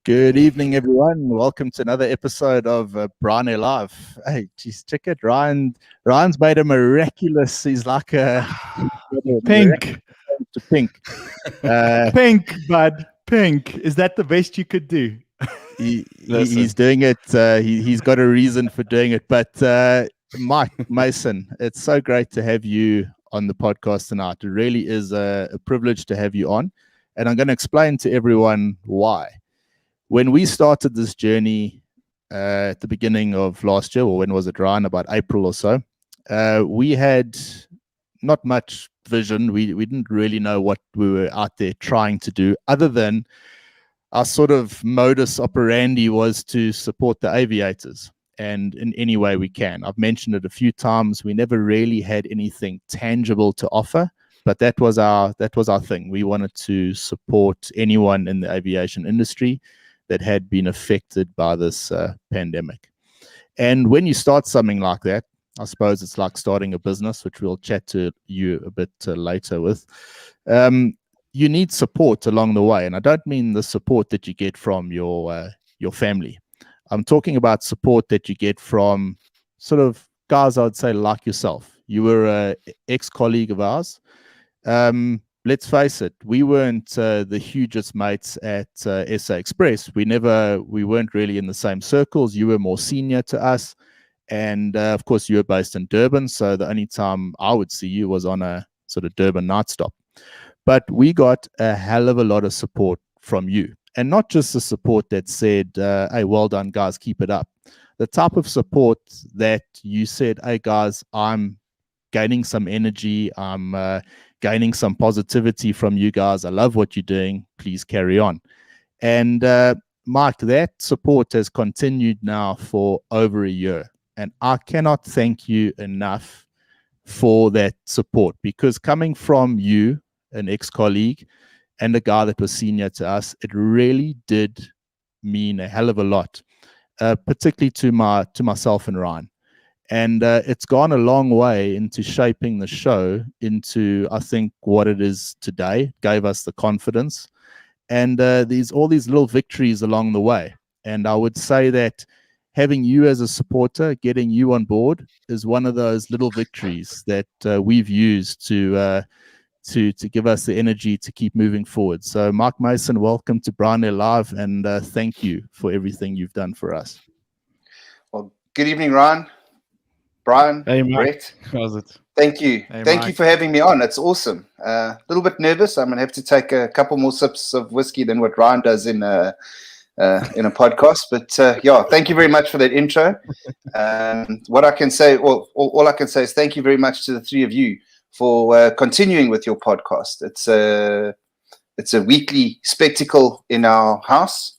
Good evening, everyone. Welcome to another episode of Bryan Air Live. Hey, geez, check it. Ryan's made a miraculous. He's like a pink. To pink. Pink, bud. Pink. Is that the best you could do? He's doing it. He's got a reason for doing it. But Mike Mason, it's so great to have you on the podcast tonight. It really is a privilege to have you on. And I'm going to explain to everyone why. When we started this journey at the beginning of last year, or when was it, Ryan? About April or so, we had not much vision. We didn't really know what we were out there trying to do, other than our sort of modus operandi was to support the aviators, and in any way we can. I've mentioned it a few times. We never really had anything tangible to offer, but that was our thing. We wanted to support anyone in the aviation industry that had been affected by this pandemic. And when you start something like that, I suppose it's like starting a business, which we'll chat to you a bit later with. You need support along the way. And I don't mean the support that you get from your family. I'm talking about support that you get from sort of guys, I would say, like yourself. You were an ex-colleague of ours. Let's face it, we weren't the hugest mates at SA Express. We weren't really in the same circles. You were more senior to us. And of course, you were based in Durban. So the only time I would see you was on a sort of Durban night stop. But we got a hell of a lot of support from you. And not just the support that said, hey, well done, guys, keep it up. The type of support that you said, hey, guys, I'm gaining some energy. I'm gaining some positivity from you guys. I love what you're doing. Please carry on. And Mike, that support has continued now for over a year. And I cannot thank you enough for that support, because coming from you, an ex-colleague, and a guy that was senior to us, it really did mean a hell of a lot, particularly to myself and Ryan. And it's gone a long way into shaping the show into, I think, what it is today. It gave us the confidence. And all these little victories along the way. And I would say that having you as a supporter, getting you on board, is one of those little victories that we've used to give us the energy to keep moving forward. So, Mark Mason, welcome to Bryan Air Live, and thank you for everything you've done for us. Well, good evening, Ryan. Brian, hey, Brett. How's it? Thank you. Hey, Thank you for having me on. It's awesome. A little bit nervous. I'm going to have to take a couple more sips of whiskey than what Ryan does in a podcast. But yeah, thank you very much for that intro. What I can say, all I can say is thank you very much to the three of you for continuing with your podcast. It's a weekly spectacle in our house.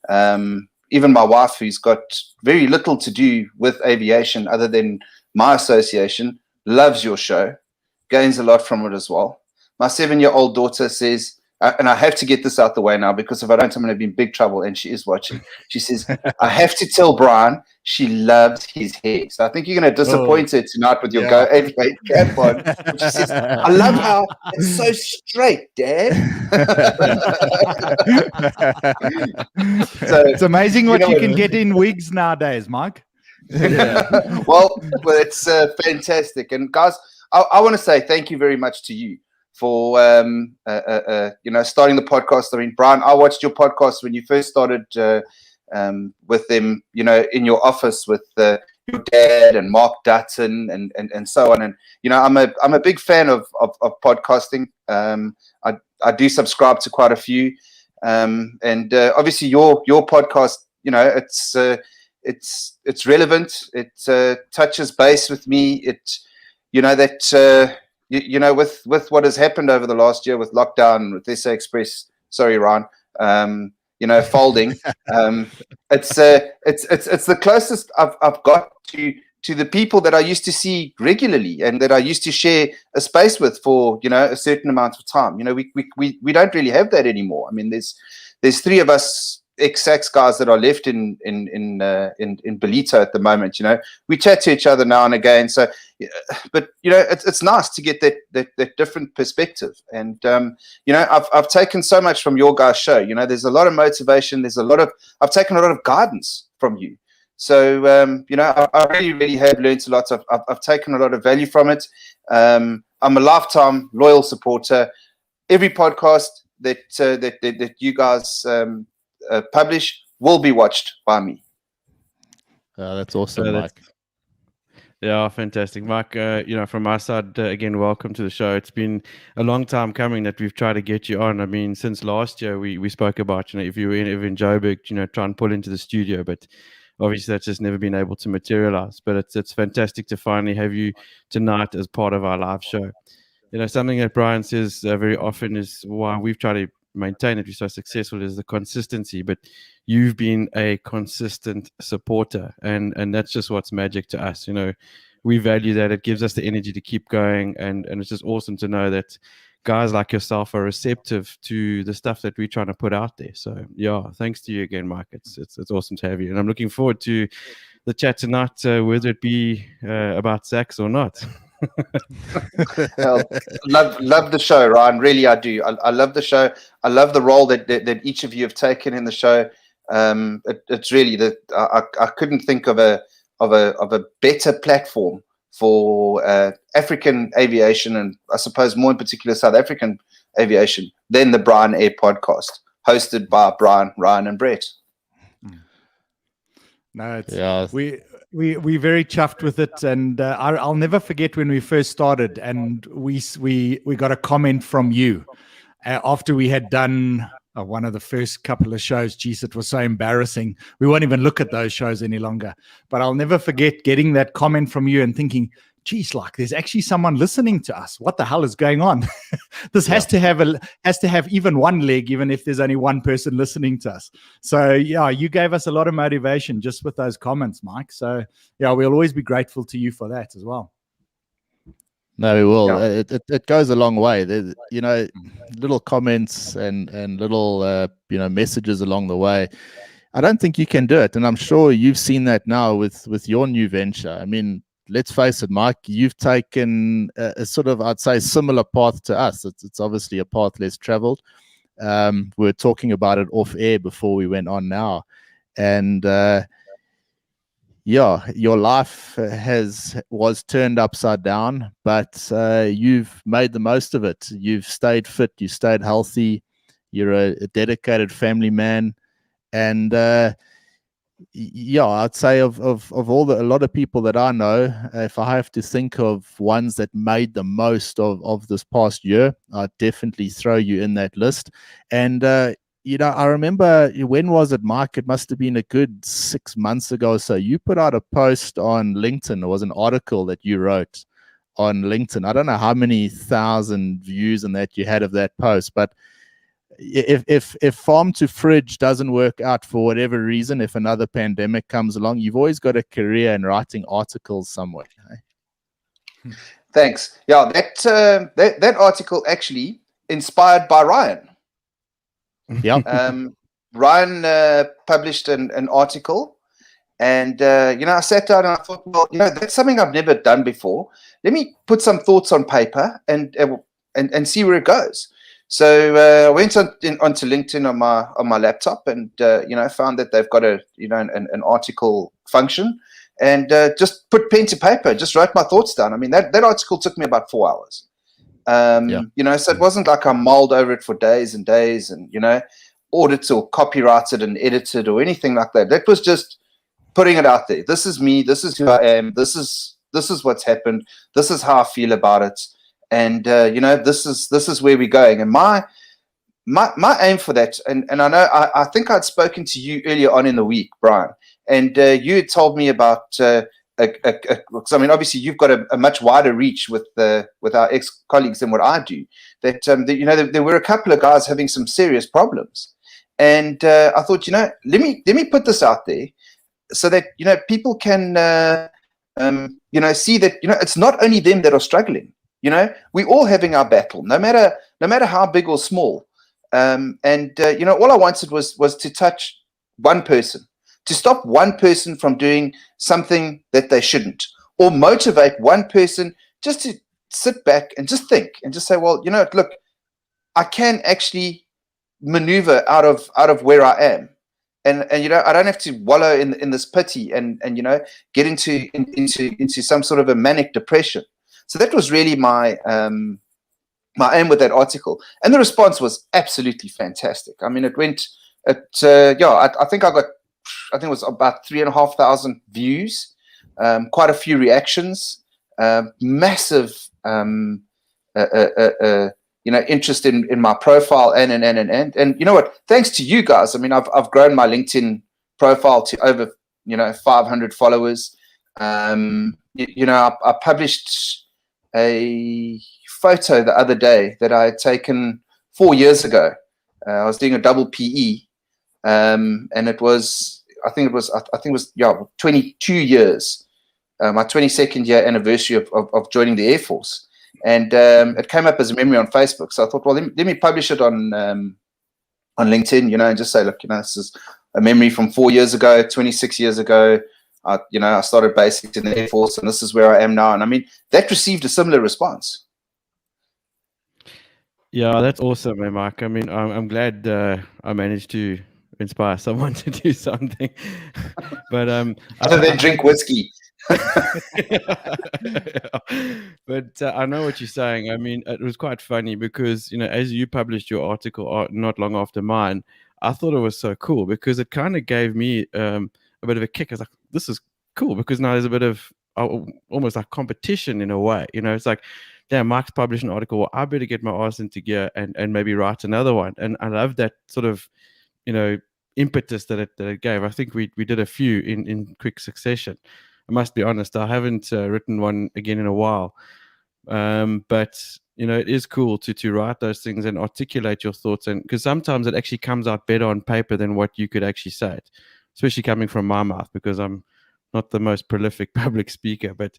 Even my wife, who's got very little to do with aviation other than my association, loves your show, gains a lot from it as well. My 7-year-old daughter says, and I have to get this out the way now, because if I don't, I'm going to be in big trouble, and she is watching. She says, I have to tell Brian she loves his hair. So I think you're going to disappoint her tonight with your Go Aviate cap on. She says, I love how it's so straight, Dad. So it's amazing what you can get in wigs nowadays, Mike. Well, it's fantastic. And guys, I want to say thank you very much to you for starting the podcast. I mean, Brian, I watched your podcast when you first started with them, in your office with your dad and Mark Dutton and so on. And I'm a big fan of podcasting. I do subscribe to quite a few, and obviously your podcast, it's relevant. It touches base with me. With what has happened over the last year with lockdown, with SA Express, sorry, Ryan, folding. It's the closest I've got to the people that I used to see regularly and that I used to share a space with for a certain amount of time. We don't really have that anymore. I mean, there's three of us ex-Sax guys that are left in Ballito at the moment. We chat to each other now and again. So, but it's nice to get that different perspective. And I've taken so much from your guys' show. There's a lot of motivation. I've taken a lot of guidance from you. So I really, really have learned a lot. I've taken a lot of value from it. I'm a lifetime loyal supporter. Every podcast that you guys publish will be watched by me. That's awesome, Mike. Yeah, fantastic, Mike. From my side, again, welcome to the show. It's been a long time coming that we've tried to get you on. I mean, since last year, we spoke about, if you were ever in Joburg, try and pull into the studio, but obviously that's just never been able to materialize. But it's fantastic to finally have you tonight as part of our live show. Something that Bryan says very often is why we've tried to maintain it, we're so successful, is the consistency. But you've been a consistent supporter, and that's just what's magic to us. We value that. It gives us the energy to keep going, and it's just awesome to know that guys like yourself are receptive to the stuff that we're trying to put out there. So yeah, thanks to you again, Mike. It's awesome to have you, and I'm looking forward to the chat tonight, whether it be about Sax or not. Well, love the show, Ryan. Really, I do. I love the show. I love the role that each of you have taken in the show. It's really I couldn't think of a better platform for African aviation, and I suppose more in particular South African aviation, than the Bryan Air podcast, hosted by Bryan, Ryan, and Brett. No, we're very chuffed with it, and I'll never forget when we first started, and we got a comment from you after we had done one of the first couple of shows. Geez, it was so embarrassing. We won't even look at those shows any longer. But I'll never forget getting that comment from you and thinking, geez, there's actually someone listening to us. What the hell is going on? This has to have even one leg, even if there's only one person listening to us. So yeah, you gave us a lot of motivation just with those comments, Mike. So yeah, we'll always be grateful to you for that as well. No, we will. Yeah. It goes a long way. There's, little comments and little messages along the way. I don't think you can do it, and I'm sure you've seen that now with your new venture. I mean, let's face it, Mike, you've taken a sort of, I'd say, similar path to us. It's obviously a path less traveled. We were talking about it off air before we went on now. And your life was turned upside down, but you've made the most of it. You've stayed fit, you stayed healthy, you're a dedicated family man. And I'd say of all a lot of people that I know, if I have to think of ones that made the most of this past year, I'd definitely throw you in that list. And I remember, when was it, Mike? It must have been a good 6 months ago or so. You put out a post on LinkedIn. It was an article that you wrote on LinkedIn. I don't know how many thousand views and that you had of that post, but if Farm2Fridge doesn't work out for whatever reason, if another pandemic comes along, you've always got a career in writing articles somewhere. Eh? Thanks. Yeah, that article actually inspired by Ryan. Yeah. Ryan published an article, and I sat down and I thought, well, that's something I've never done before. Let me put some thoughts on paper and see where it goes. So I went onto LinkedIn on my laptop, and found that they've got an article function, and just put pen to paper, just wrote my thoughts down. I mean, that article took me about 4 hours. So it wasn't like I mulled over it for days and days, and audited or copyrighted and edited or anything like that. That was just putting it out there. This is me. This is who I am. This is what's happened. This is how I feel about it. And this is where we're going. And my aim for that, and I know I think I'd spoken to you earlier on in the week, Bryan, and you had told me about because I mean, obviously you've got a much wider reach with our ex-colleagues than what I do. That there were a couple of guys having some serious problems, and I thought, let me put this out there so that people can see that it's not only them that are struggling. We're all having our battle, no matter how big or small. All I wanted was to touch one person, to stop one person from doing something that they shouldn't, or motivate one person just to sit back and just think and just say, well, you know, look, I can actually maneuver out of where I am. And you know, I don't have to wallow in this pity and you know, get into some sort of a manic depression. So that was really my my aim with that article, and the response was absolutely fantastic. I mean, it went at I think it was about 3,500 views, quite a few reactions, massive you know, interest in my profile and you know what? Thanks to you guys, I mean, I've grown my LinkedIn profile to over, you know, 500 followers. You know, I published a photo the other day that I had taken 4 years ago. I was doing a double PE, and it was, I think it was 22 years, my 22nd year anniversary of joining the Air Force. And it came up as a memory on Facebook. So I thought, well, let me publish it on LinkedIn, you know, and just say, look, you know, this is a memory from 4 years ago, 26 years ago. You know, I started basics in the Air Force, and this is where I am now. And I mean, that received a similar response. Yeah, that's awesome, man, Mark. I mean, I'm glad I managed to inspire someone to do something. But other than drink whiskey. But I know what you're saying. I mean, it was quite funny because, you know, as you published your article not long after mine, I thought it was so cool because it kind of gave me a bit of a kick. I was like, this is cool because now there's a bit of almost like competition in a way. You know, it's like, damn, Mark's published an article. Well, I better get my ass into gear and maybe write another one. And I love that sort of, you know, impetus that it gave. I think we did a few in quick succession. I must be honest, I haven't written one again in a while. But, you know, it is cool to write those things and articulate your thoughts. And because sometimes it actually comes out better on paper than what you could actually say it, especially coming from my mouth, because I'm not the most prolific public speaker. But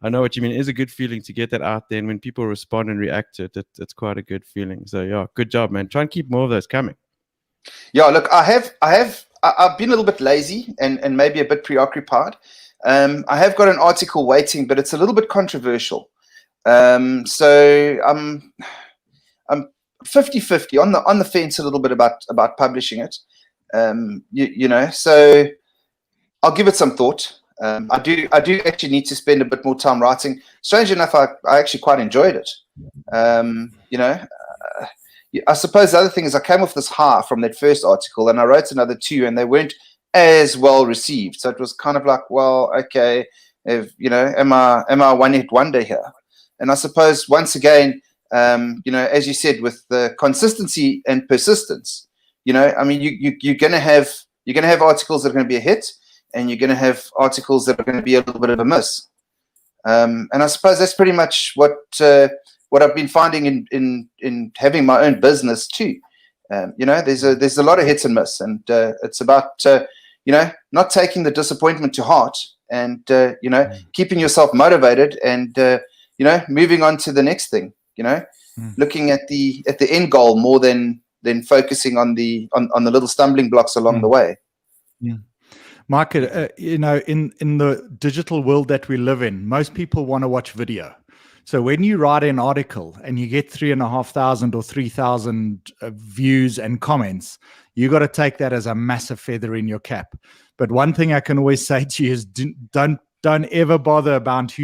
I know what you mean. It is a good feeling to get that out there. And when people respond and react to it, it's quite a good feeling. So, yeah, good job, man. Try and keep more of those coming. Yeah, look, I've been a little bit lazy and maybe a bit preoccupied. I have got an article waiting, but it's a little bit controversial. So I'm 50-50 on the fence a little bit about publishing it. You know, so I'll give it some thought. I do actually need to spend a bit more time writing. Strange enough, I actually quite enjoyed it. You know. I suppose the other thing is I came off this high from that first article and I wrote another 2 and they weren't as well received. So it was kind of like, well, okay, you know, am I one-hit wonder here? And I suppose once again, you know, as you said, with the consistency and persistence, you know, I mean, you're going to have articles that are going to be a hit and you're going to have articles that are going to be a little bit of a miss. And I suppose that's pretty much what I've been finding in having my own business too. You know, there's a lot of hits and miss, and it's about you know, not taking the disappointment to heart, and you know, keeping yourself motivated, and you know, moving on to the next thing. You know, looking at the end goal more than focusing on the little stumbling blocks along the way. Mark, you know, in the digital world that we live in, most people want to watch video. So when you write an article and you get 3,500 or 3,000 views and comments, you got to take that as a massive feather in your cap. But one thing I can always say to you is don't ever bother about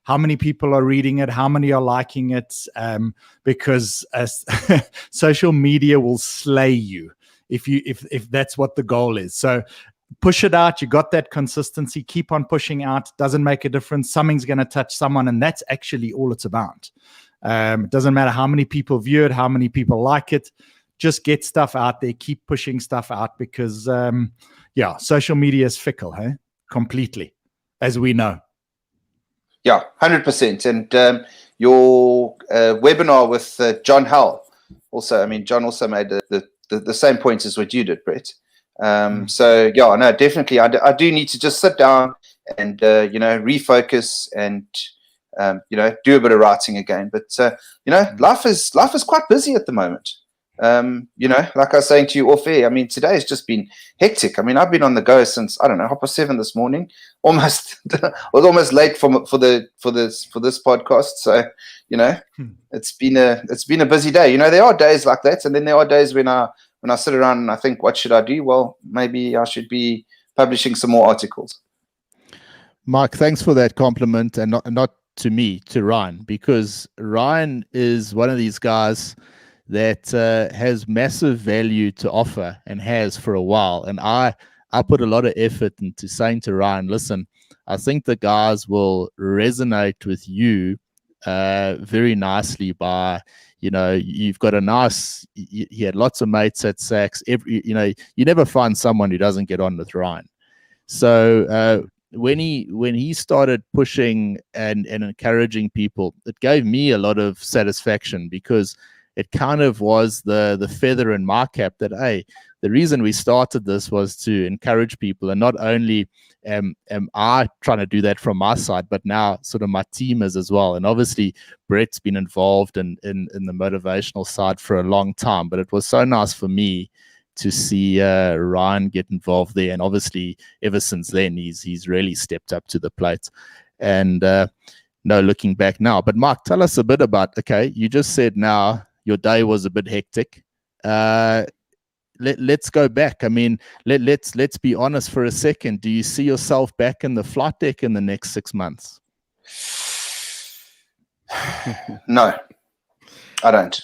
how many people are reading it, how many are liking it, because social media will slay you if that's what the goal is. So push it out. You got that consistency. Keep on pushing out. Doesn't make a difference. Something's going to touch someone, and that's actually all it's about. It doesn't matter how many people view it, how many people like it. Just get stuff out there. Keep pushing stuff out because, yeah, social media is fickle, hey? Completely, as we know. Yeah, 100%. And your webinar with John Hull, also, I mean, John also made the same points as what you did, Brett. So yeah, no, definitely. I do need to just sit down and, you know, refocus and, you know, do a bit of writing again. But, you know, life is quite busy at the moment. Like I was saying to you off air, I mean, today has just been hectic. I mean, I've been on the go since, I don't know, 7:30 this morning. Almost, I was almost late for this podcast. So, it's been a busy day. There are days like that, and then there are days when I sit around and I think, what should I do? Well, maybe I should be publishing some more articles. Mark, thanks for that compliment, and not to me, to Ryan, because Ryan is one of these guys that has massive value to offer and has for a while. And I put a lot of effort into saying to Ryan, listen, I think the guys will resonate with you very nicely by, you've got a nice, he had lots of mates at Saks. You never find someone who doesn't get on with Ryan. So when he started pushing and encouraging people, it gave me a lot of satisfaction, because it kind of was the feather in my cap that, hey, the reason we started this was to encourage people. And not only am I trying to do that from my side, but now sort of my team is as well. And obviously Brett's been involved in the motivational side for a long time, but it was so nice for me to see Ryan get involved there. And obviously ever since then, he's really stepped up to the plate. And no looking back now. But Mark, tell us a bit about, okay, you just said now your day was a bit hectic. Let's go back. I mean, let's be honest for a second. Do you see yourself back in the flight deck in the next 6 months? No, I don't.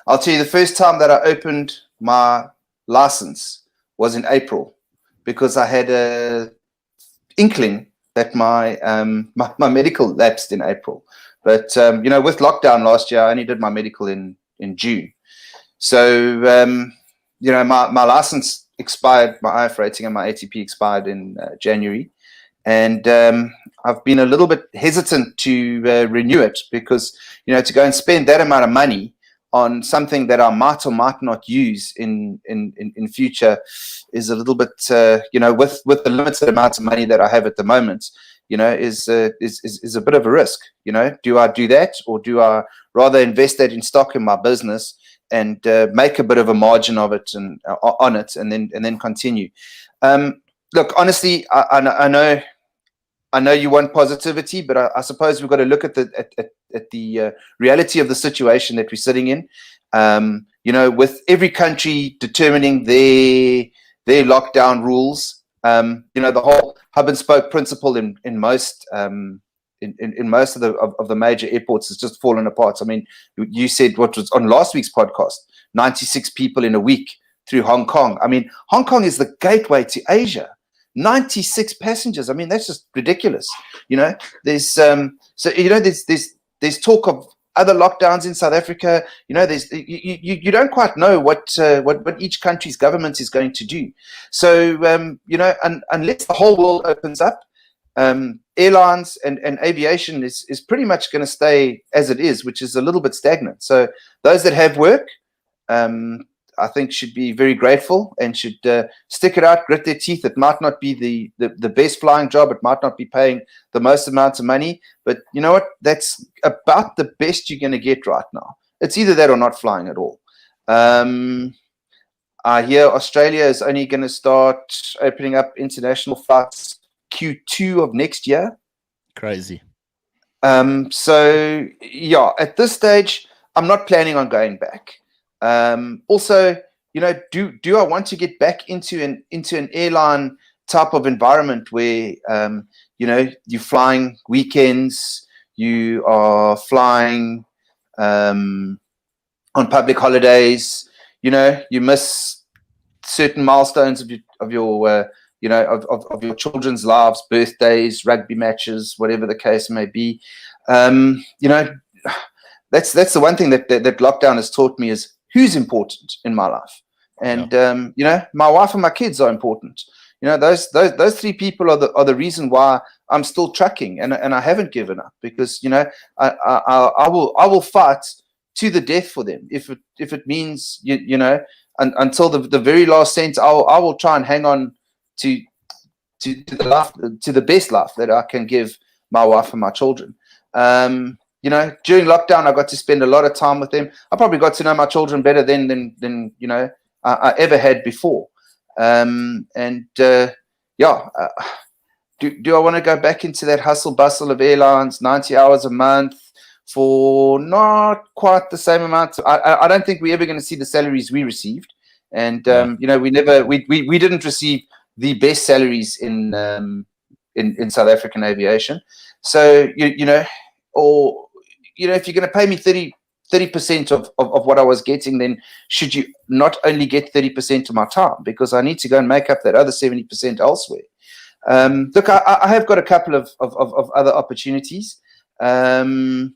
I'll tell you, the first time that I opened my license was in April, because I had a inkling that my medical lapsed in April. But, with lockdown last year, I only did my medical in June. So, my license expired, my IF rating and my ATP expired in January. And I've been a little bit hesitant to renew it, because, to go and spend that amount of money on something that I might or might not use in future is a little bit, with the limited amount of money that I have at the moment, is a bit of a risk. Do I do that, or do I rather invest that in stock in my business and make a bit of a margin of it and on it, and then continue? Look, honestly, I know you want positivity, but I suppose we've got to look at the reality of the situation that we're sitting in. With every country determining their lockdown rules. The whole hub and spoke principle in most of the major airports has just fallen apart. I mean, you said what was on last week's podcast, 96 people in a week through Hong Kong. I mean, Hong Kong is the gateway to Asia. 96 passengers. I mean, that's just ridiculous. There's there's talk of other lockdowns in South Africa. You don't quite know what each country's government is going to do. So unless the whole world opens up, airlines and aviation is pretty much going to stay as it is, which is a little bit stagnant. So those that have work, I think should be very grateful and should stick it out, grit their teeth. It might not be the best flying job. It might not be paying the most amount of money. But you know what? That's about the best you're going to get right now. It's either that or not flying at all. I hear Australia is only going to start opening up international flights Q2 of next year. Crazy. So, yeah, at this stage, I'm not planning on going back. Also, do I want to get back into an airline type of environment where, you're flying weekends, you are flying on public holidays, you miss certain milestones of your children's lives, birthdays, rugby matches, whatever the case may be. That's the one thing that lockdown has taught me is who's important in my life. And, my wife and my kids are important. Those three people are the reason why I'm still trucking and I haven't given up, because, I will fight to the death for them. If it means, until the very last cent, I will try and hang on to the best life that I can give my wife and my children. during lockdown, I got to spend a lot of time with them. I probably got to know my children better than I ever had before. Do I want to go back into that hustle bustle of airlines, 90 hours a month for not quite the same amount? I don't think we're ever going to see the salaries we received. And, we didn't receive the best salaries in South African aviation. So, if you're going to pay me 30% of what I was getting, then should you not only get 30% of my time, because I need to go and make up that other 70% elsewhere. Look, I have got a couple of other opportunities. I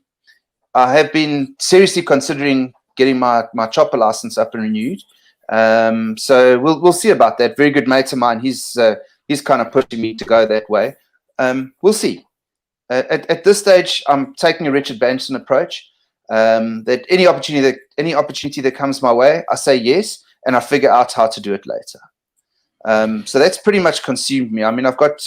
have been seriously considering getting my chopper license up and renewed. So we'll see about that. Very good mate of mine. He's kind of pushing me to go that way. We'll see. At this stage, I'm taking a Richard Branson approach. That any opportunity that comes my way, I say yes, and I figure out how to do it later. So that's pretty much consumed me. I mean, I've got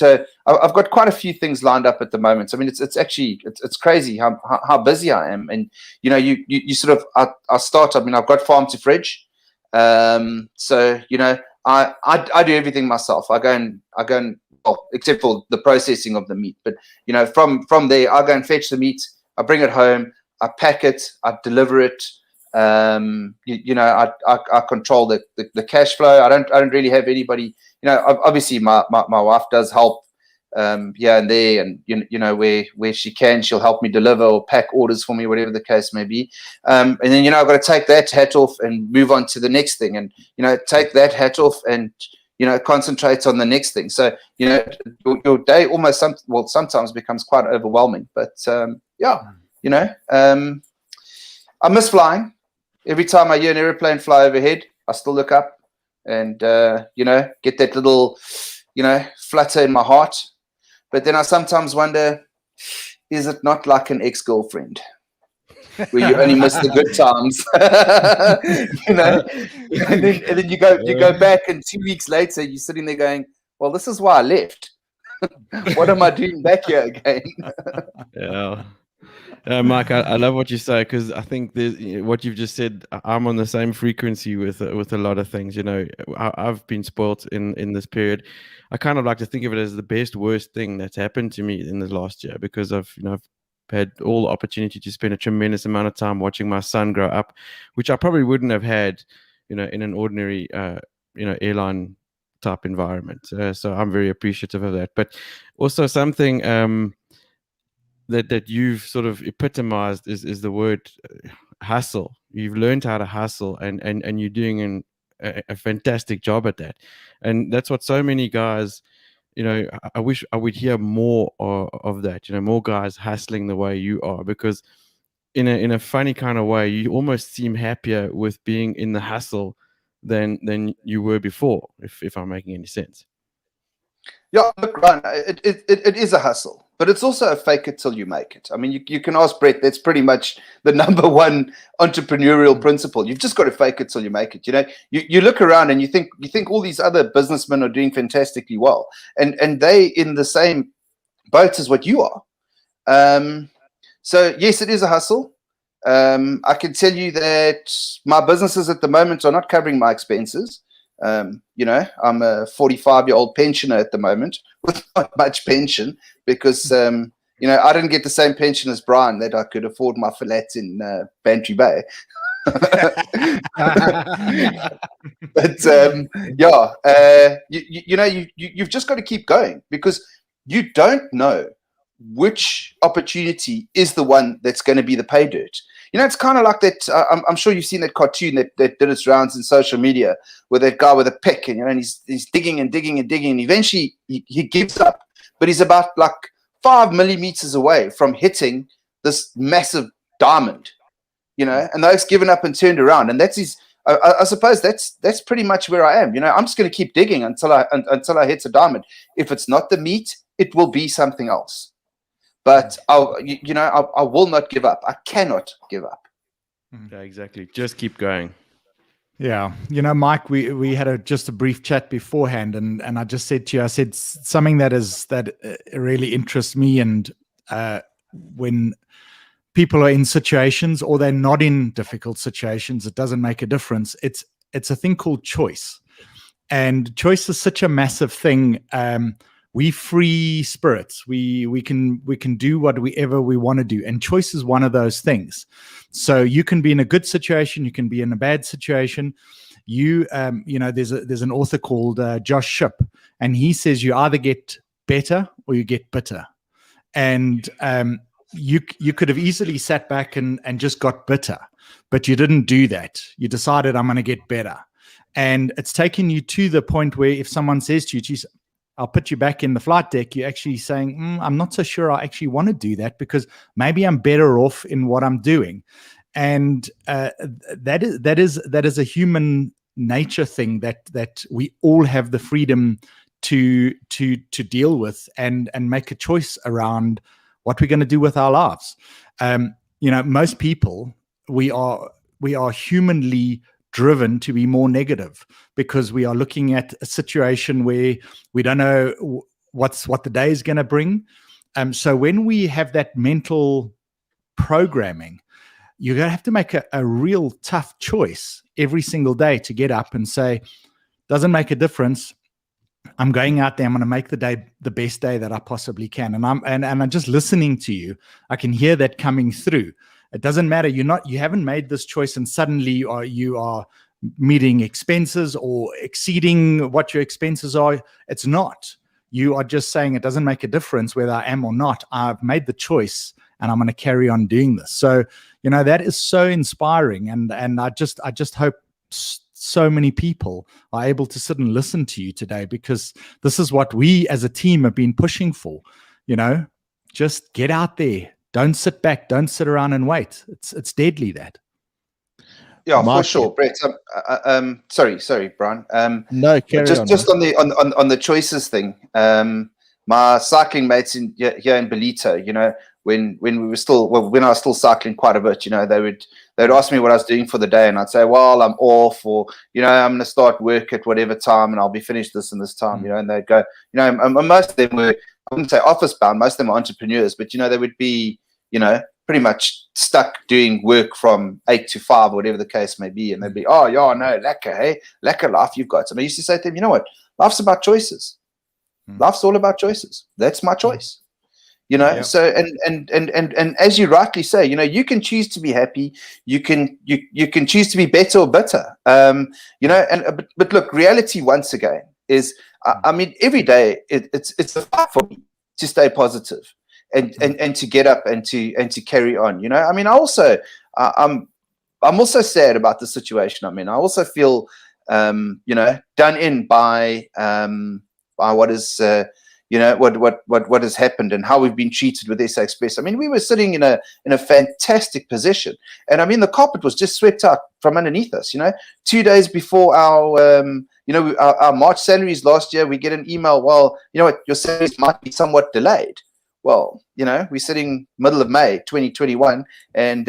quite a few things lined up at the moment. I mean, it's actually crazy how busy I am. And you sort of I start. I mean, I've got Farm2Fridge. So I do everything myself. I go and well, except for the processing of the meat. But from there, I go and fetch the meat. I bring it home. I pack it. I deliver it. I control the cash flow. I don't really have anybody. Obviously my wife does help here and there, and where she can, she'll help me deliver or pack orders for me, whatever the case may be. And then I've got to take that hat off and move on to the next thing, and take that hat off and concentrate on the next thing. So your day almost sometimes becomes quite overwhelming. But I miss flying. Every time I hear an airplane fly overhead, I still look up and, get that little, flutter in my heart. But then I sometimes wonder, is it not like an ex-girlfriend where you only miss the good times? And then you go back, and 2 weeks later, you're sitting there going, well, this is why I left. What am I doing back here again? Yeah. Mike, I love what you say, because I think what you've just said, I'm on the same frequency with a lot of things. I've been spoilt in this period. I kind of like to think of it as the best, worst thing that's happened to me in the last year, because I've had all the opportunity to spend a tremendous amount of time watching my son grow up, which I probably wouldn't have had, in an ordinary, airline type environment. So I'm very appreciative of that. But also something that you've sort of epitomized is the word hustle. You've learned how to hustle, and you're doing a fantastic job at that. And that's what so many guys, I wish I would hear more of that, more guys hustling the way you are, because in a funny kind of way, you almost seem happier with being in the hustle than you were before, if I'm making any sense. Yeah, look, Ryan, it is a hustle, but it's also a fake it till you make it. I mean, you can ask Brett. That's pretty much the number one entrepreneurial principle. You've just got to fake it till you make it. You look around and you think all these other businessmen are doing fantastically well, and they in the same boat as what you are. So yes, it is a hustle. I can tell you that my businesses at the moment are not covering my expenses. I'm a 45-year-old pensioner at the moment with not much pension, because I didn't get the same pension as Bryan, that I could afford my flats in Bantry Bay. But you've just got to keep going, because you don't know which opportunity is the one that's going to be the pay dirt. It's kind of like that. I'm sure you've seen that cartoon that did its rounds in social media, with that guy with a pick, and he's digging and digging and digging, and eventually he gives up. But he's about like 5 millimeters away from hitting this massive diamond, and those given up and turned around, and that's his. I suppose that's pretty much where I am. I'm just going to keep digging until I hit a diamond. If it's not the meat, it will be something else. But I will not give up. I cannot give up. Yeah, exactly. Just keep going. Yeah. Mike, we had just a brief chat beforehand, and I just said to you, I said something that really interests me. And when people are in situations or they're not in difficult situations, it doesn't make a difference. It's a thing called choice. And choice is such a massive thing. We free spirits. We can do whatever we want to do, and choice is one of those things. So you can be in a good situation, you can be in a bad situation. There's an author called Josh Shipp, and he says you either get better or you get bitter. And you could have easily sat back and just got bitter, but you didn't do that. You decided, I'm going to get better. And it's taken you to the point where if someone says to you, geez, I'll put you back in the flight deck, you're actually saying, I'm not so sure I actually want to do that, because maybe I'm better off in what I'm doing. And that is a human nature thing that we all have the freedom to deal with and make a choice around what we're going to do with our lives. Most people, we are humanly driven to be more negative, because we are looking at a situation where we don't know what the day is going to bring. So when we have that mental programming, you're going to have to make a real tough choice every single day to get up and say, doesn't make a difference. I'm going out there. I'm going to make the day the best day that I possibly can. And I'm just listening to you. I can hear that coming through. It doesn't matter. You haven't made this choice and suddenly you are meeting expenses or exceeding what your expenses are. It's not. You are just saying it doesn't make a difference whether I am or not. I've made the choice and I'm going to carry on doing this. So, that is so inspiring. And I just hope so many people are able to sit and listen to you today, because this is what we as a team have been pushing for. Just get out there. Don't sit back. Don't sit around and wait. It's deadly, that. Yeah, for sure, Brett. Sorry, Brian. No, carry on. Just on the choices thing. My cycling mates here in Ballito, when I was still cycling quite a bit, they'd ask me what I was doing for the day, and I'd say, well, I'm off, or I'm going to start work at whatever time, and I'll be finished this and this time, and they'd go, most of them were, I wouldn't say office bound, most of them are entrepreneurs, but they would be, pretty much stuck doing work from 8 to 5, or whatever the case may be, and they'd be, oh yeah, no, lekker, hey, lekker life you've got. So I used to say to them, you know what, life's about choices. Life's all about choices. That's my choice. Yep. So and as you rightly say, you can choose to be happy, you can choose to be better or bitter. But look, reality once again is, every day it's a fight for me to stay positive and to get up and to carry on. I'm also sad about the situation. I also feel done in by what is what has happened and how we've been treated with SA Express. We were sitting in a fantastic position, and the carpet was just swept out from underneath us. 2 days before our March salaries last year, we get an email, well, your salaries might be somewhat delayed. Well, we're sitting middle of May 2021, and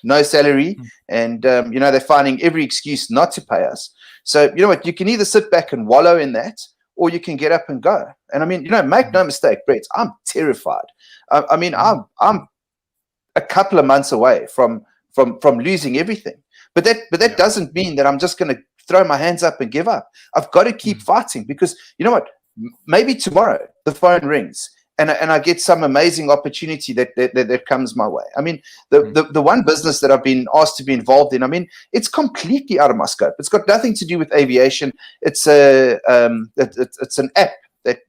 no salary, and they're finding every excuse not to pay us. So you can either sit back and wallow in that, or you can get up and go. And make no mistake, Brett, I'm terrified. I'm a couple of months away from losing everything. But that doesn't mean that I'm just going to throw my hands up and give up. I've got to keep fighting, because maybe tomorrow the phone rings and I get some amazing opportunity that comes my way. The one business that I've been asked to be involved in, it's completely out of my scope. It's got nothing to do with aviation. It's it's an app that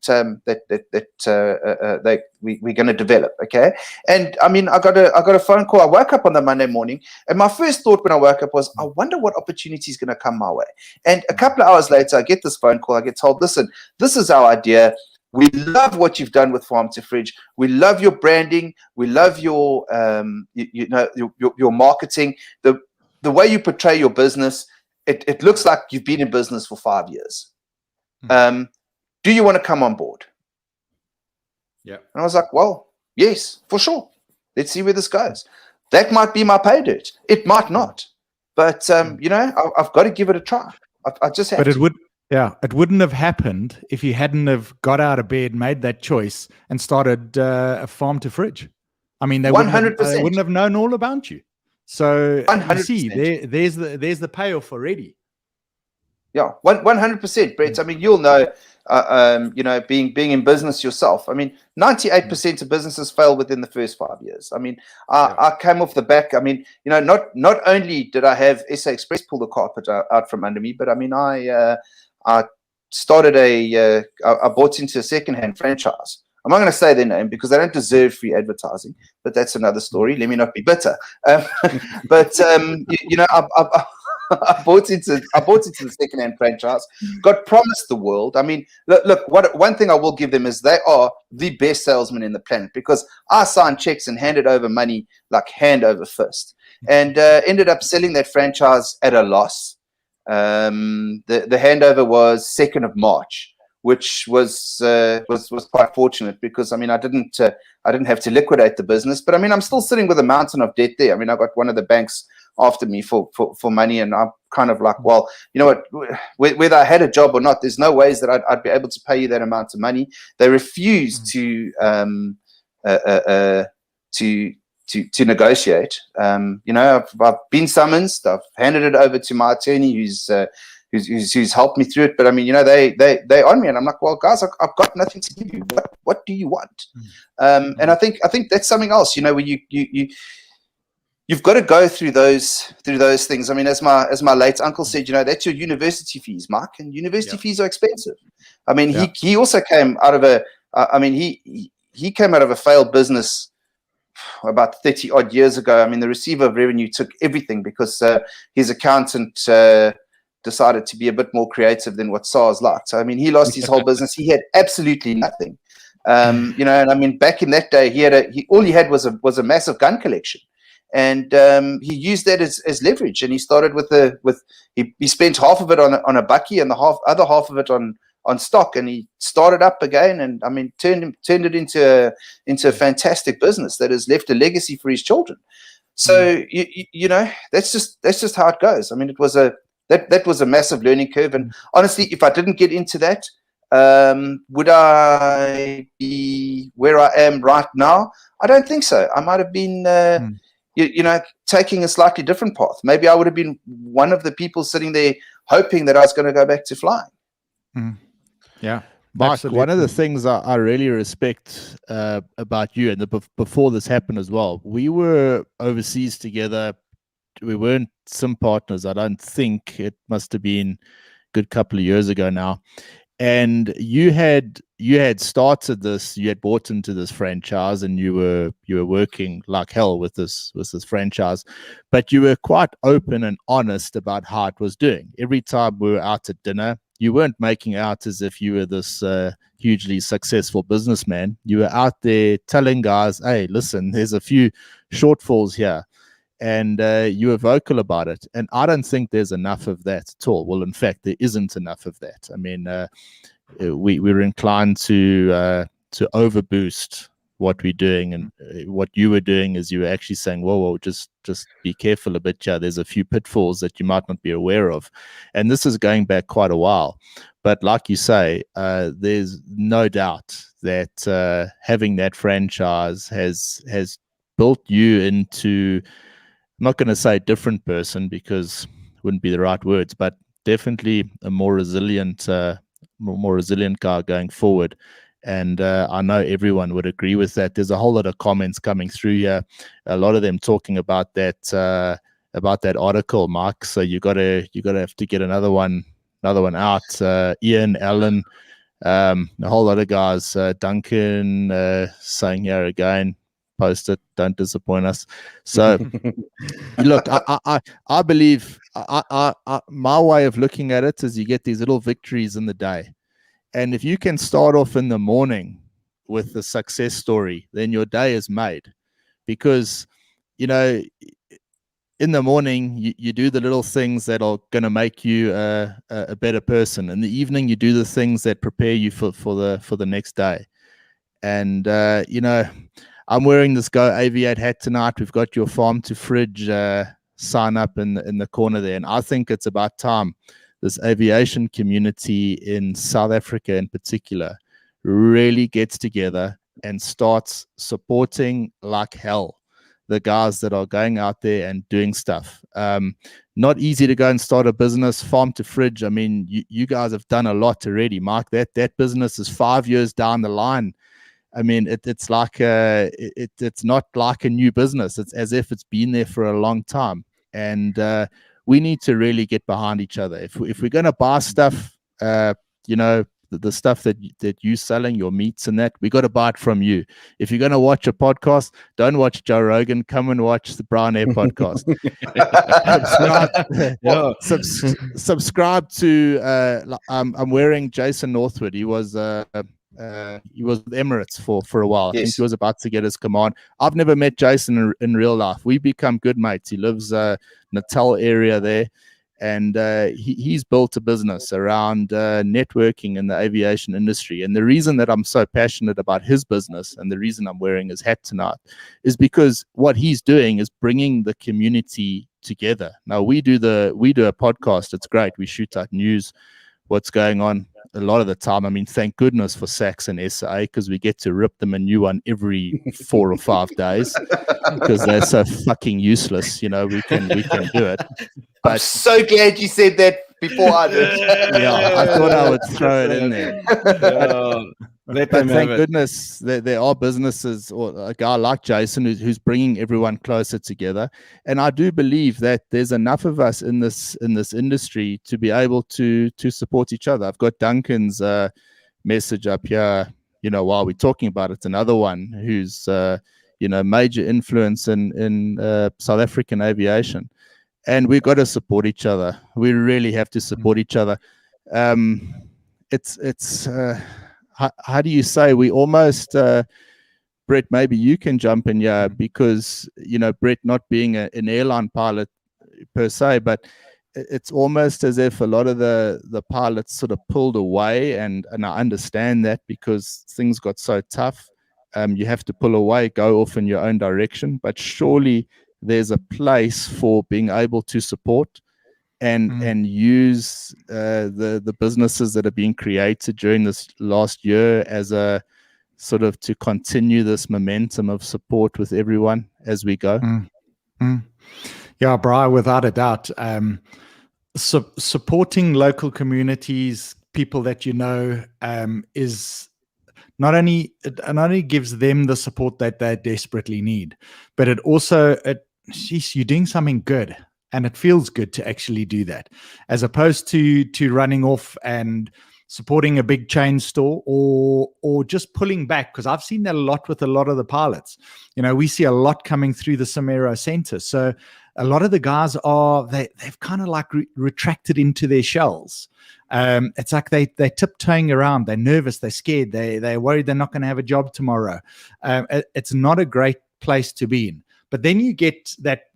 we're going to develop. Okay, and I got a phone call. I woke up on the Monday morning, and my first thought when I woke up was, I wonder what opportunity is going to come my way. And a couple of hours later, I get this phone call. I get told, listen, this is our idea. We love what you've done with Farm2Fridge. We love your branding. We love your your marketing. The way you portray your business, it looks like you've been in business for 5 years. Do you want to come on board? Yeah. And I was like, well, yes, for sure. Let's see where this goes. That might be my pay dirt. It might not. But I've got to give it a try. I just have to. It wouldn't have happened if you hadn't have got out of bed, made that choice, and started a Farm2Fridge. I mean, they 100%. wouldn't have known all about you. So 100%. you see, there's the payoff already. Yeah, 100%, Brett. I mean, you'll know, being in business yourself. I mean, 98% of businesses fail within the first 5 years. I mean, I came off the back. I mean, not only did I have SA Express pull the carpet out from under me, but I mean, I started I bought into a secondhand franchise. I'm not going to say their name because they don't deserve free advertising, but that's another story. Let me not be bitter. But I bought into the second-hand franchise, got promised the world. I mean, look, one thing I will give them is they are the best salesmen in the planet, because I signed checks and handed over money like hand over fist, and ended up selling that franchise at a loss. The handover was 2nd of March, which was quite fortunate, because I mean I didn't have to liquidate the business, but I mean I'm still sitting with a mountain of debt there. I mean I got one of the banks after me for money, and I'm kind of like, well, you know what, whether I had a job or not, there's no ways that I'd be able to pay you that amount of money. They refused to negotiate. I've been summoned. I've handed it over to my attorney, who's helped me through it. But I mean, they on me, and I'm like, well, guys, I've got nothing to give you. What do you want? And I think that's something else. Where you've got to go through those things. I mean, as my late uncle said, that's your university fees, Mark, and university fees are expensive. I mean, he also came out of he came out of a failed business about 30 odd years ago. I mean, the receiver of revenue took everything because his accountant decided to be a bit more creative than what SARS liked. So, I mean, he lost his whole business. He had absolutely nothing. And I mean, back in that day, all he had was a massive gun collection. And he used that as leverage, and he started he spent half of it on a bucky and the other half of it on stock, and he started up again, and I mean turned it into a fantastic business that has left a legacy for his children. So that's just how it goes. I mean, that was a massive learning curve, and honestly, if I didn't get into that, would I be where I am right now? I don't think so. I might have been taking a slightly different path. Maybe I would have been one of the people sitting there hoping that I was going to go back to flying. Yeah. Mark, absolutely. one of the things I really respect about you, and before this happened as well, we were overseas together. We weren't SIM partners, I don't think. It must have been a good couple of years ago now. And you had started this, you had bought into this franchise, and you were working like hell with this franchise, but you were quite open and honest about how it was doing. Every time we were out at dinner, you weren't making out as if you were this hugely successful businessman. You were out there telling guys, hey, listen, there's a few shortfalls here. And you were vocal about it. And I don't think there's enough of that at all. Well, in fact, there isn't enough of that. I mean, we're inclined to overboost what we're doing, and what you were doing is you were actually saying, whoa, just be careful a bit. Yeah, there's a few pitfalls that you might not be aware of. And this is going back quite a while. But like you say, there's no doubt that having that franchise has built you into, I'm not going to say a different person because it wouldn't be the right words, but definitely a more resilient guy going forward. And I know everyone would agree with that. There's a whole lot of comments coming through here, a lot of them talking about that article, Mark. So you gotta have to get another one out. Ian, Alan, a whole lot of guys. Duncan saying here again, post it, don't disappoint us. So look, I believe my way of looking at it is you get these little victories in the day, and if you can start off in the morning with the success story, then your day is made. Because in the morning you do the little things that are going to make you a better person. In the evening you do the things that prepare you for the next day. And I'm wearing this Go Aviate hat tonight. We've got your Farm2Fridge sign up in the corner there. And I think it's about time this aviation community in South Africa in particular really gets together and starts supporting like hell the guys that are going out there and doing stuff. Not easy to go and start a business. Farm2Fridge, I mean, you guys have done a lot already, Mike. That business is 5 years down the line. I mean, it's like it's not like a new business. It's as if it's been there for a long time. And we need to really get behind each other. If we're going to buy stuff, you know, the stuff that you're selling, your meats and that, we got to buy it from you. If you're going to watch a podcast, don't watch Joe Rogan. Come and watch the Bryan Air podcast. Subscribe to. I'm wearing Jason Northwood. He was with Emirates for a while. Yes. I think he was about to get his command. I've never met Jason in real life. We become good mates. He lives Natal area there. And he's built a business around networking in the aviation industry. And the reason that I'm so passionate about his business and the reason I'm wearing his hat tonight is because what he's doing is bringing the community together. Now, we do a podcast. It's great. We shoot out news, what's going on a lot of the time. I mean, thank goodness for Sax and SA, because we get to rip them a new one every 4 or 5 days because they're so fucking useless. You know, we can do it. I'm so glad you said that before I did. Yeah, I thought I would throw it in there. But thank goodness there are businesses or a guy like Jason who's bringing everyone closer together. And I do believe that there's enough of us in this industry to be able to support each other. I've got Duncan's message up here, you know, while we're talking about it. Another one who's, you know, major influence in South African aviation. And we've got to support each other. We really have to support each other. It's how do you say, we almost, Brett, maybe you can jump in here, because, you know, Brett not being an airline pilot per se, but it's almost as if a lot of the pilots sort of pulled away, and I understand that because things got so tough. You have to pull away, go off in your own direction, but surely there's a place for being able to support and use the businesses that are being created during this last year as a sort of to continue this momentum of support with everyone as we go. Yeah, Brian, without a doubt, supporting local communities, people that you know, is not only gives them the support that they desperately need, but it also geez, you're doing something good, and it feels good to actually do that, as opposed to running off and supporting a big chain store or just pulling back. Because I've seen that a lot with a lot of the pilots. You know, we see a lot coming through the Samero Center. So a lot of the guys they've kind of like retracted into their shells. It's like they're tiptoeing around. They're nervous. They're scared. They're worried they're not going to have a job tomorrow. It's not a great place to be in. But then you get that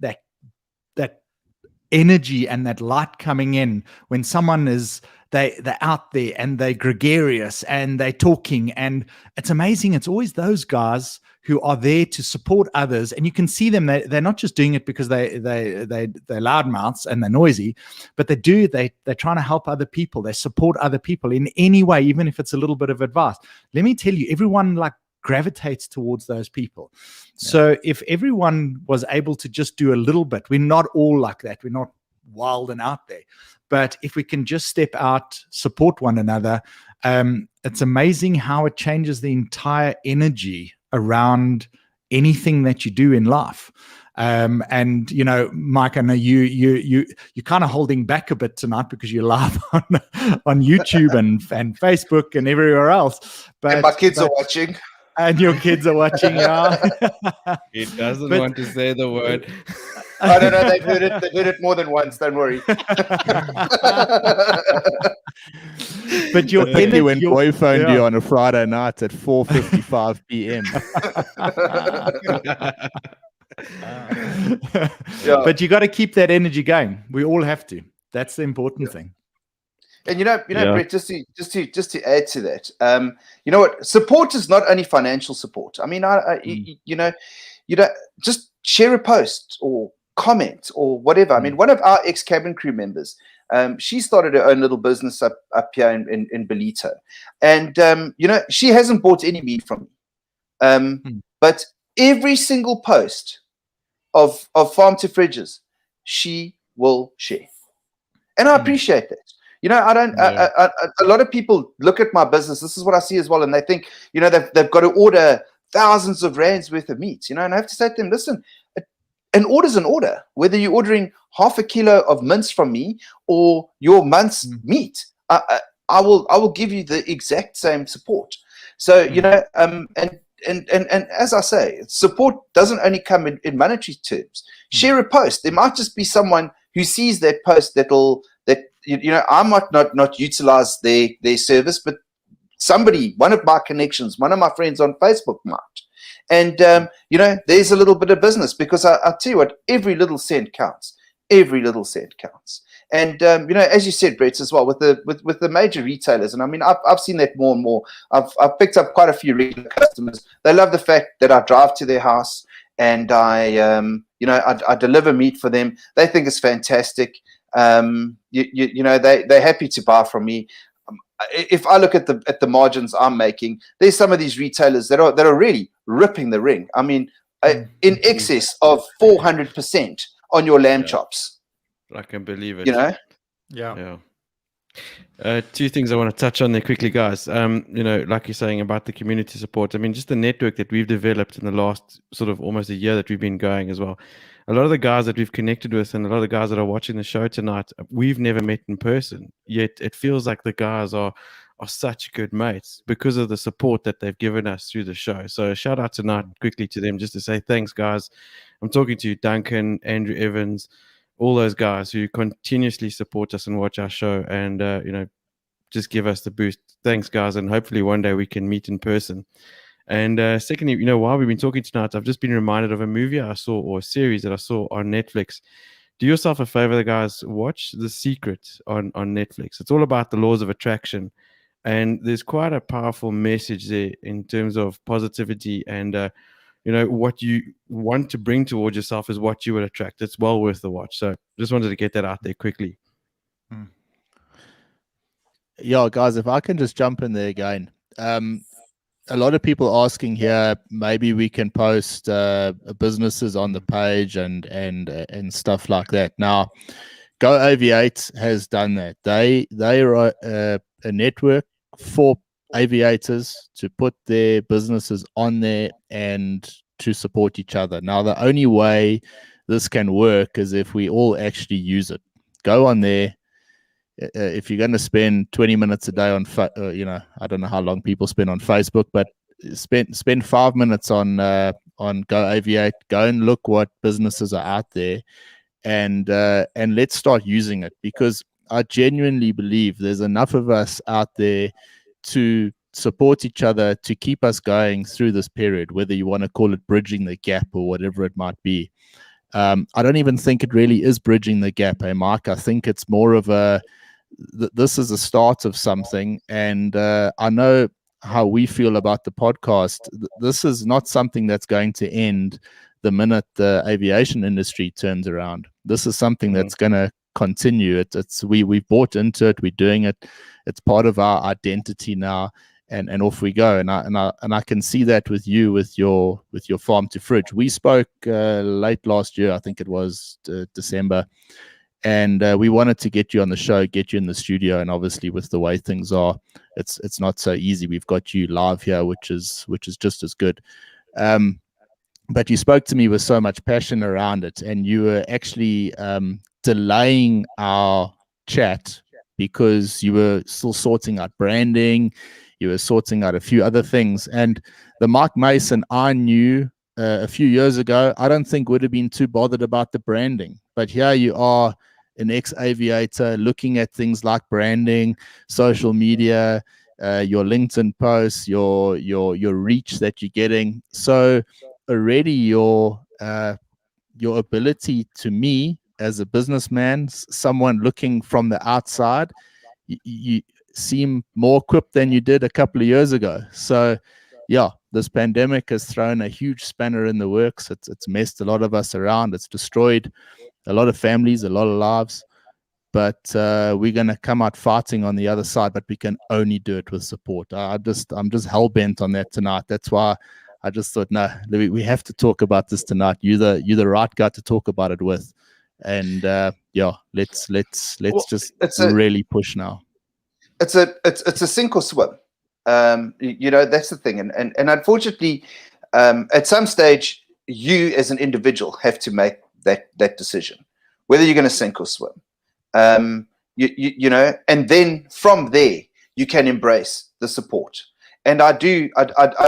energy and that light coming in when someone they're out there and they're gregarious and they're talking, and it's amazing. It's always those guys who are there to support others, and you can see them. They're not just doing it because they're loudmouths and they're noisy, but they're trying to help other people. They support other people in any way, even if it's a little bit of advice. Let me tell you, everyone like gravitates towards those people. Yeah. So if everyone was able to just do a little bit, we're not all like that. We're not wild and out there. But if we can just step out, support one another, it's amazing how it changes the entire energy around anything that you do in life. And you know, Mike, I know you're kind of holding back a bit tonight because you're live on YouTube and Facebook and everywhere else. But and my kids are watching. And your kids are watching. Yeah. He doesn't want to say the word. I don't know. They've heard it more than once. Don't worry. But your kid when boy phoned you on a Friday night at 4:55 p.m. But you got to keep that energy going. We all have to. That's the important thing. And you know, Brett, just to add to that, you know what? Support is not only financial support. I mean, you know, just share a post or comment or whatever. I mean, one of our ex-cabin crew members, she started her own little business up here in Ballito, and you know, she hasn't bought any meat from me. But every single post of Farm2Fridges, she will share. And I appreciate that. You know, I don't. A lot of people look at my business. This is what I see as well, and they think, you know, they've got to order thousands of rands worth of meat. You know, and I have to say to them, listen, an order's an order. Whether you're ordering half a kilo of mince from me or your month's meat, I will give you the exact same support. So you know, and as I say, support doesn't only come in monetary terms. Share a post. There might just be someone who sees that post that you know, I might not utilize their service, but somebody, one of my connections, one of my friends on Facebook might. And you know, there's a little bit of business, because I'll tell you what, every little cent counts. Every little cent counts. And you know, as you said, Brett, as well, with the major retailers, and I mean, I've seen that more and more. I've picked up quite a few regular customers. They love the fact that I drive to their house and I you know, I deliver meat for them. They think it's fantastic. You know, they're happy to buy from me. If I look at the margins I'm making, there's some of these retailers that are really ripping the ring. I mean, in excess of 400% on your lamb chops. I can believe it. You know? Yeah. Two things I want to touch on there quickly, guys. You know, like you're saying about the community support. I mean, just the network that we've developed in the last sort of almost a year that we've been going as well. A lot of the guys that we've connected with and a lot of the guys that are watching the show tonight, we've never met in person. Yet it feels like the guys are such good mates because of the support that they've given us through the show. So shout out tonight quickly to them just to say thanks, guys. I'm talking to you, Duncan, Andrew Evans, all those guys who continuously support us and watch our show and, you know, just give us the boost. Thanks, guys. And hopefully one day we can meet in person. And secondly, you know, while we've been talking tonight, I've just been reminded of a movie I saw or a series that I saw on Netflix. Do yourself a favor, guys, watch The Secret on Netflix. It's all about the laws of attraction. And there's quite a powerful message there in terms of positivity and, you know, what you want to bring towards yourself is what you will attract. It's well worth the watch. So just wanted to get that out there quickly. Yeah, guys, if I can just jump in there again. A lot of people asking here, maybe we can post businesses on the page and stuff like that. Now, Go Aviate has done that. They are a network for aviators to put their businesses on there and to support each other. Now, the only way this can work is if we all actually use it. Go on there. If you're going to spend 20 minutes a day on, you know, I don't know how long people spend on Facebook, but spend 5 minutes on Go Aviate. Go and look what businesses are out there, and let's start using it, because I genuinely believe there's enough of us out there to support each other to keep us going through this period, whether you want to call it bridging the gap or whatever it might be. I don't even think it really is bridging the gap, Mark. I think it's more of this is a start of something, and I know how we feel about the podcast. This is not something that's going to end the minute the aviation industry turns around. This is something that's going to continue. We've bought into it. We're doing it. It's part of our identity now, and off we go. And I can see that with you, with your Farm2Fridge. We spoke late last year, I think it was December, and we wanted to get you on the show, get you in the studio, and obviously with the way things are, it's not so easy. We've got you live here, which is just as good. But you spoke to me with so much passion around it, and you were actually delaying our chat because you were still sorting out branding, you were sorting out a few other things. And the Mike Mason I knew a few years ago, I don't think would have been too bothered about the branding. But here you are, an ex-aviator, looking at things like branding, social media, your LinkedIn posts, your reach that you're getting. So already your ability, to me as a businessman, someone looking from the outside, you seem more equipped than you did a couple of years ago. So yeah, this pandemic has thrown a huge spanner in the works. It's messed a lot of us around. It's destroyed a lot of families, a lot of lives. But we're going to come out fighting on the other side, but we can only do it with support. I'm just hell-bent on that tonight. That's why I just thought, no, we have to talk about this tonight. You're the right guy to talk about it with, and let's just really push now. It's a sink or swim. That's the thing, and unfortunately, at some stage, you as an individual have to make that decision whether you're going to sink or swim. And then from there you can embrace the support. And I do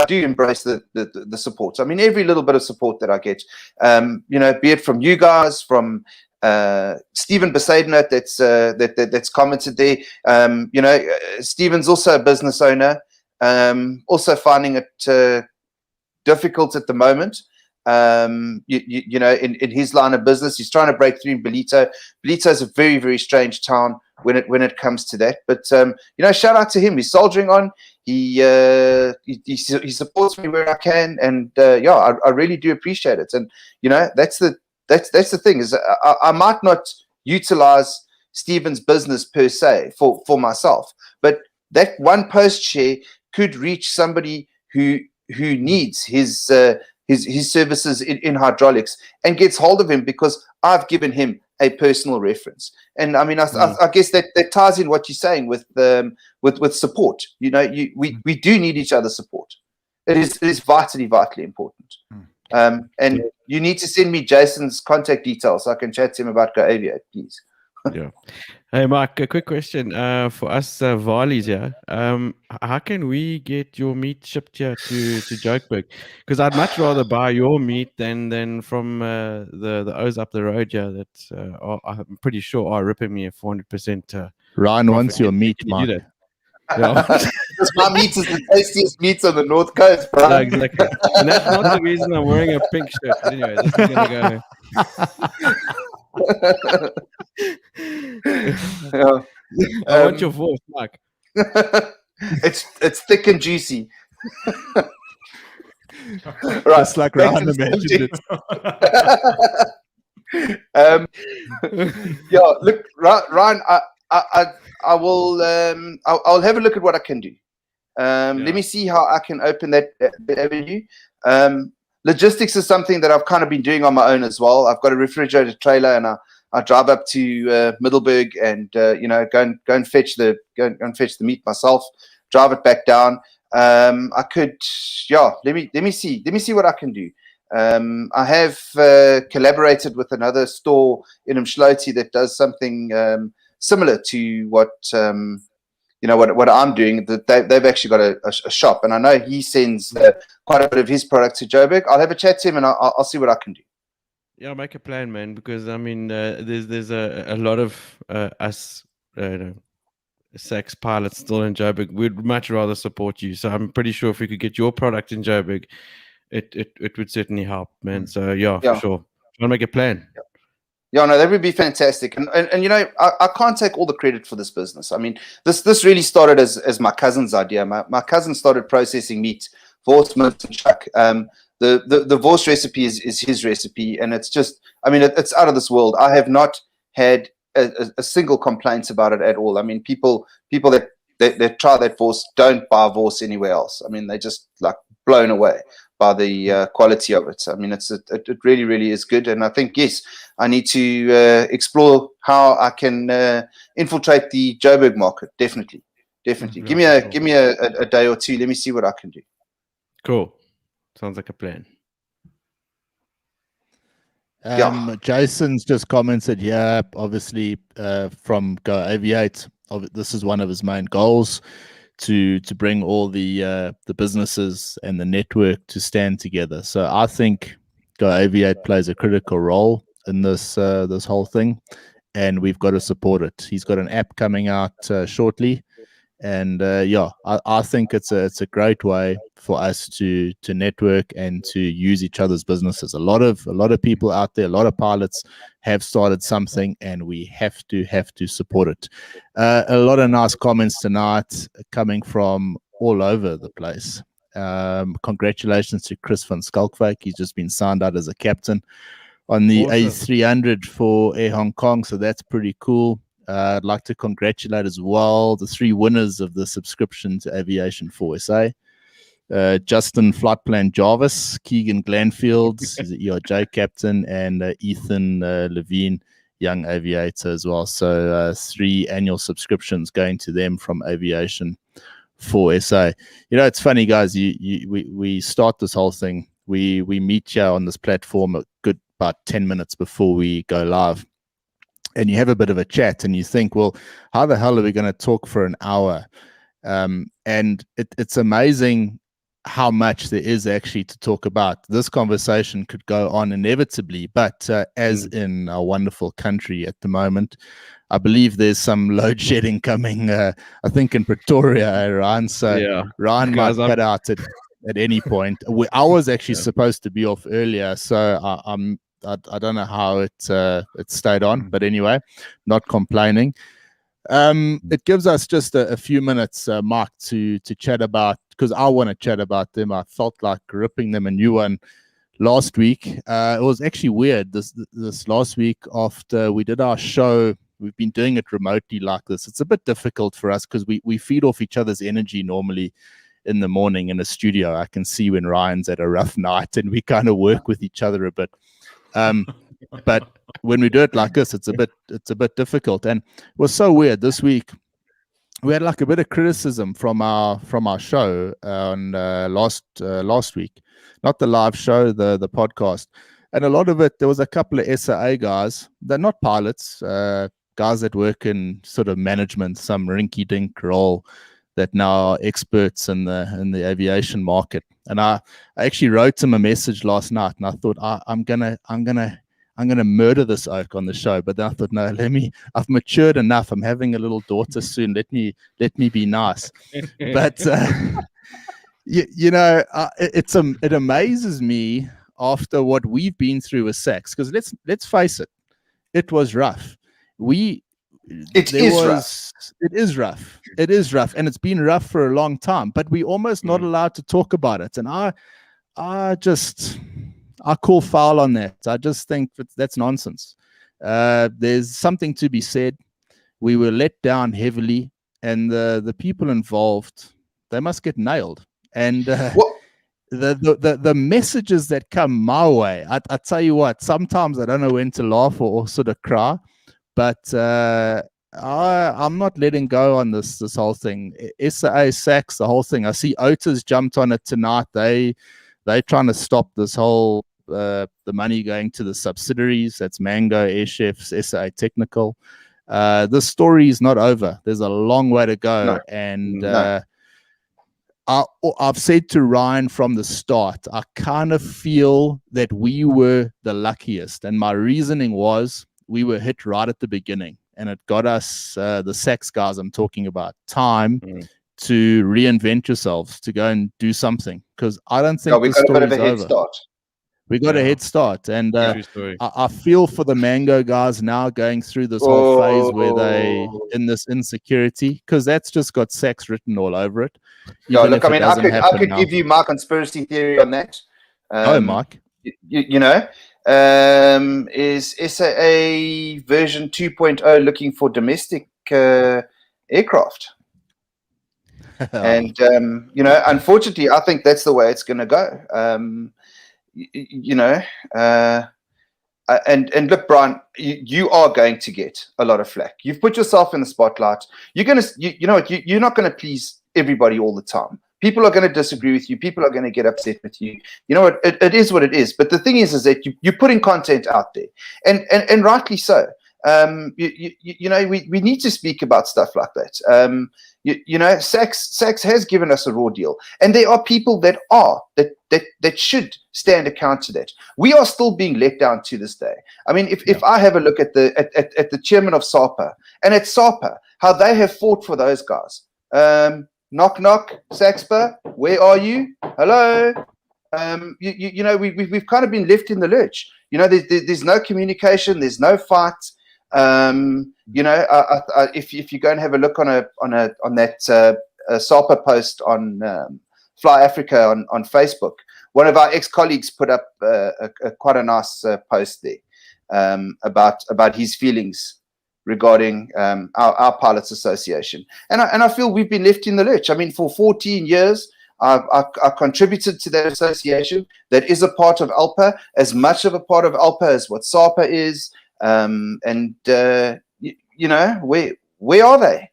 embrace the support. I mean, every little bit of support that I get, be it from you guys, from Stephen Besaidnot that's commented there. Stephen's also a business owner, also finding it difficult at the moment. In his line of business, he's trying to break through in Ballito. Ballito is a very, very strange town when it comes to that. But shout out to him. He's soldiering on. He supports me where I can, and I really do appreciate it. And that's the thing, is I might not utilize Stephen's business per se for myself, but that one post share could reach somebody who needs his services in hydraulics and gets hold of him because I've given him a personal reference. And I mean, I guess that ties in what you're saying with support. We do need each other's support. It is vitally important. And you need to send me Jason's contact details so I can chat to him about Go Aviate, please. Yeah. Hey, Mark, a quick question for us Varlies here. How can we get your meat shipped here to Joburg? Because I'd much rather buy your meat than from the O's up the road here that I'm pretty sure are ripping me a 400%. Ryan wants your meat, Mark. Yeah. Because my meat is the tastiest meat on the North Coast, bro. Yeah, exactly. And that's not the reason I'm wearing a pink shirt. But anyway, this is gonna go. I want your voice, Mark. It's thick and juicy. Right, just like Ryan imagined it. Look, Ryan, I will. I'll have a look at what I can do. Let me see how I can open that avenue. Logistics is something that I've kind of been doing on my own as well. I've got a refrigerator trailer, and I drive up to Middelburg and go and fetch the meat myself. Drive it back down. I could, let me see what I can do. I have collaborated with another store in Umdloti that does something similar to what I'm doing. That they've actually got a shop, and I know he sends quite a bit of his product to Joburg. I'll have a chat to him, and I'll see what I can do. Yeah, make a plan, man. Because I mean, there's a lot of us sex pilots still in Joburg. We'd much rather support you. So I'm pretty sure if we could get your product in Joburg, it would certainly help, man. So for sure. I'll make a plan. Yeah, no, that would be fantastic. And I can't take all the credit for this business. I mean, this really started as my cousin's idea. My cousin started processing meat for horse, mince, and chuck. The Vorst recipe is his recipe, and it's just, I mean, it's out of this world. I have not had a single complaint about it at all. I mean, people that try that Vorst don't buy Vorst anywhere else. I mean, they just like blown away by the quality of it. I mean, it really, really is good. And I think, yes, I need to explore how I can infiltrate the Joburg market. Definitely. Give me a day or two. Let me see what I can do. Cool. Sounds like a plan. Jason's just commented, obviously from Go Aviate, this is one of his main goals, to bring all the businesses and the network to stand together. So I think Go Aviate plays a critical role in this whole thing, and we've got to support it. He's got an app coming out shortly, and I think it's a great way for us to network and to use each other's businesses. A lot of people out there, a lot of pilots have started something, and we have to support it. A lot of nice comments tonight coming from all over the place. Congratulations to Chris van Skalkwyk. He's just been signed out as a captain on the A300 for Air Hong Kong, so that's pretty cool. I'd like to congratulate as well the 3 winners of the subscription to Aviation 4SA. Justin Flight Plan Jarvis, Keegan Glanfields, he's an ERJ captain, and Ethan Levine, young aviator as well. So 3 annual subscriptions going to them from Aviation for SA. It's funny, guys. We start this whole thing. We meet you on this platform a good about 10 minutes before we go live, and you have a bit of a chat, and you think, well, how the hell are we going to talk for an hour? And it's amazing how much there is actually to talk about. This conversation could go on inevitably, but as in our wonderful country at the moment, I believe there's some load shedding coming, I think in Pretoria, Ryan. So Ryan might cut out at any point. I was actually supposed to be off earlier, so I don't know how it stayed on, but anyway, not complaining. It gives us just a few minutes, Mark, to chat about, because I want to chat about them. I felt like ripping them a new one last week. It was actually weird this last week after we did our show. We've been doing it remotely like this. It's a bit difficult for us because we feed off each other's energy normally in the morning in a studio. I can see when Ryan's at a rough night, and we kind of work with each other a bit. But when we do it like this, it's a bit difficult. And it was so weird this week. We had like a bit of criticism from our show on last week, not the live show, the podcast, and a lot of it. There was a couple of SAA guys. They're not pilots, guys that work in sort of management, some rinky-dink role, that now are experts in the aviation market. And I actually wrote him a message last night, and I thought I'm gonna murder this oak on the show. But then I thought, no, I've matured enough. I'm having a little daughter soon. Let me be nice. But it amazes me after what we've been through with SACS, because let's face it, it was rough. It is rough, and it's been rough for a long time, but we're almost not allowed to talk about it. And I call foul on that. I just think that's nonsense. There's something to be said. We were let down heavily, and the people involved, they must get nailed. And the messages that come my way, I tell you what, sometimes I don't know when to laugh or sort of cry. But I'm not letting go on this whole thing. SAA, SACS, the whole thing. I see Otis jumped on it tonight. They're trying to stop this whole the money going to the subsidiaries. That's Mango, Air Chefs, SAA Technical. The story is not over. There's a long way to go. I've said to Ryan from the start, I kind of feel that we were the luckiest. And my reasoning was, we were hit right at the beginning, and it got us, the SACS guys I'm talking about, time to reinvent yourselves, to go and do something. Because I don't think the story's over. We got a head start, and I feel for the Mango guys now going through this whole phase where they in this insecurity, because that's just got SACS written all over it. Yeah, look, I mean, I could give you my conspiracy theory on that. Mark. Is SAA version 2.0 looking for domestic aircraft? And unfortunately, I think that's the way it's going to go. And look, Bryan, you are going to get a lot of flack. You've put yourself in the spotlight. You're not going to please everybody all the time. People are going to disagree with you. People are going to get upset with you. You know what? It is what it is. But the thing is that you're putting content out there, and rightly so. We need to speak about stuff like that. SACS has given us a raw deal, and there are people that should stand account to that. We are still being let down to this day. I mean, if I have a look at the chairman of SAPA, and at SAPA, how they have fought for those guys. Knock, knock, Saxpa, where are you? Hello. We've kind of been left in the lurch. There's no communication. There's no fight. If you go and have a look on that SAPA post on Fly Africa on Facebook, one of our ex-colleagues put up quite a nice post there about his feelings regarding our Pilots Association. And I feel we've been left in the lurch. I mean, for 14 years, I contributed to that association that is a part of ALPA, as much of a part of ALPA as what SAPA is. You know, where are they?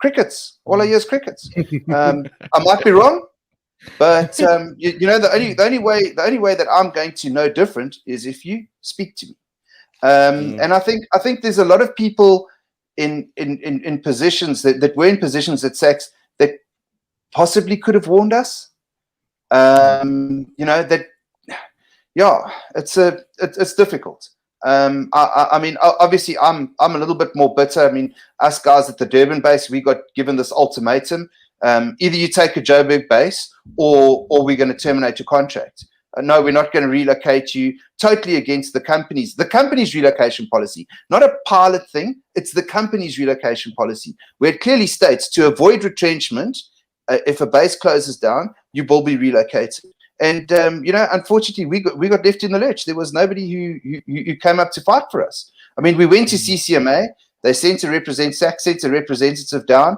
Crickets. All I hear is crickets. I might be wrong, but you know, the only way that I'm going to know different is if you speak to me. And I think there's a lot of people in positions that were in positions at SACS that possibly could have warned us. You know, that, yeah, it's difficult. I mean, obviously, I'm a little bit more bitter. I mean, us guys at the Durban base, we got given this ultimatum: either you take a Joburg base, or we're going to terminate your contract. No, we're not going to relocate you. Totally against the company's relocation policy, not a pilot thing. It's the company's relocation policy, where it clearly states to avoid retrenchment, if a base closes down, you will be relocated. And you know, unfortunately, we got left in the lurch. There was nobody who came up to fight for us. I mean, we went to CCMA. They sent a representative down.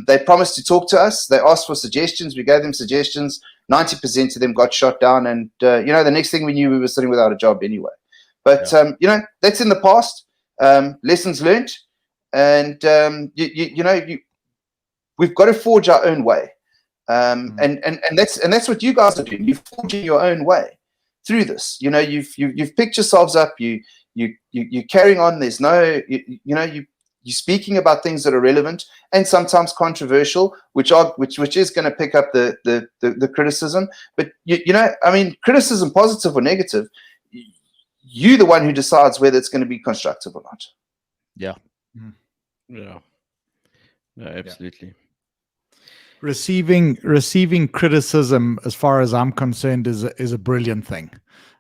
They promised to talk to us. They asked for suggestions. We gave them suggestions. 90% of them got shot down. And you know, the next thing we knew, we were sitting without a job anyway. But you know, that's in the past. Lessons learned. And you know, we've got to forge our own way. And that's what you guys are doing. You're forging your own way through this. You know, you've picked yourselves up. You're carrying on. There's no, you know, you're speaking about things that are relevant and sometimes controversial, which is going to pick up the criticism. But you know, I mean, criticism, positive or negative, you're the one who decides whether it's going to be constructive or not. Yeah. Yeah. No, absolutely. Yeah. Receiving criticism, as far as I'm concerned, is a brilliant thing.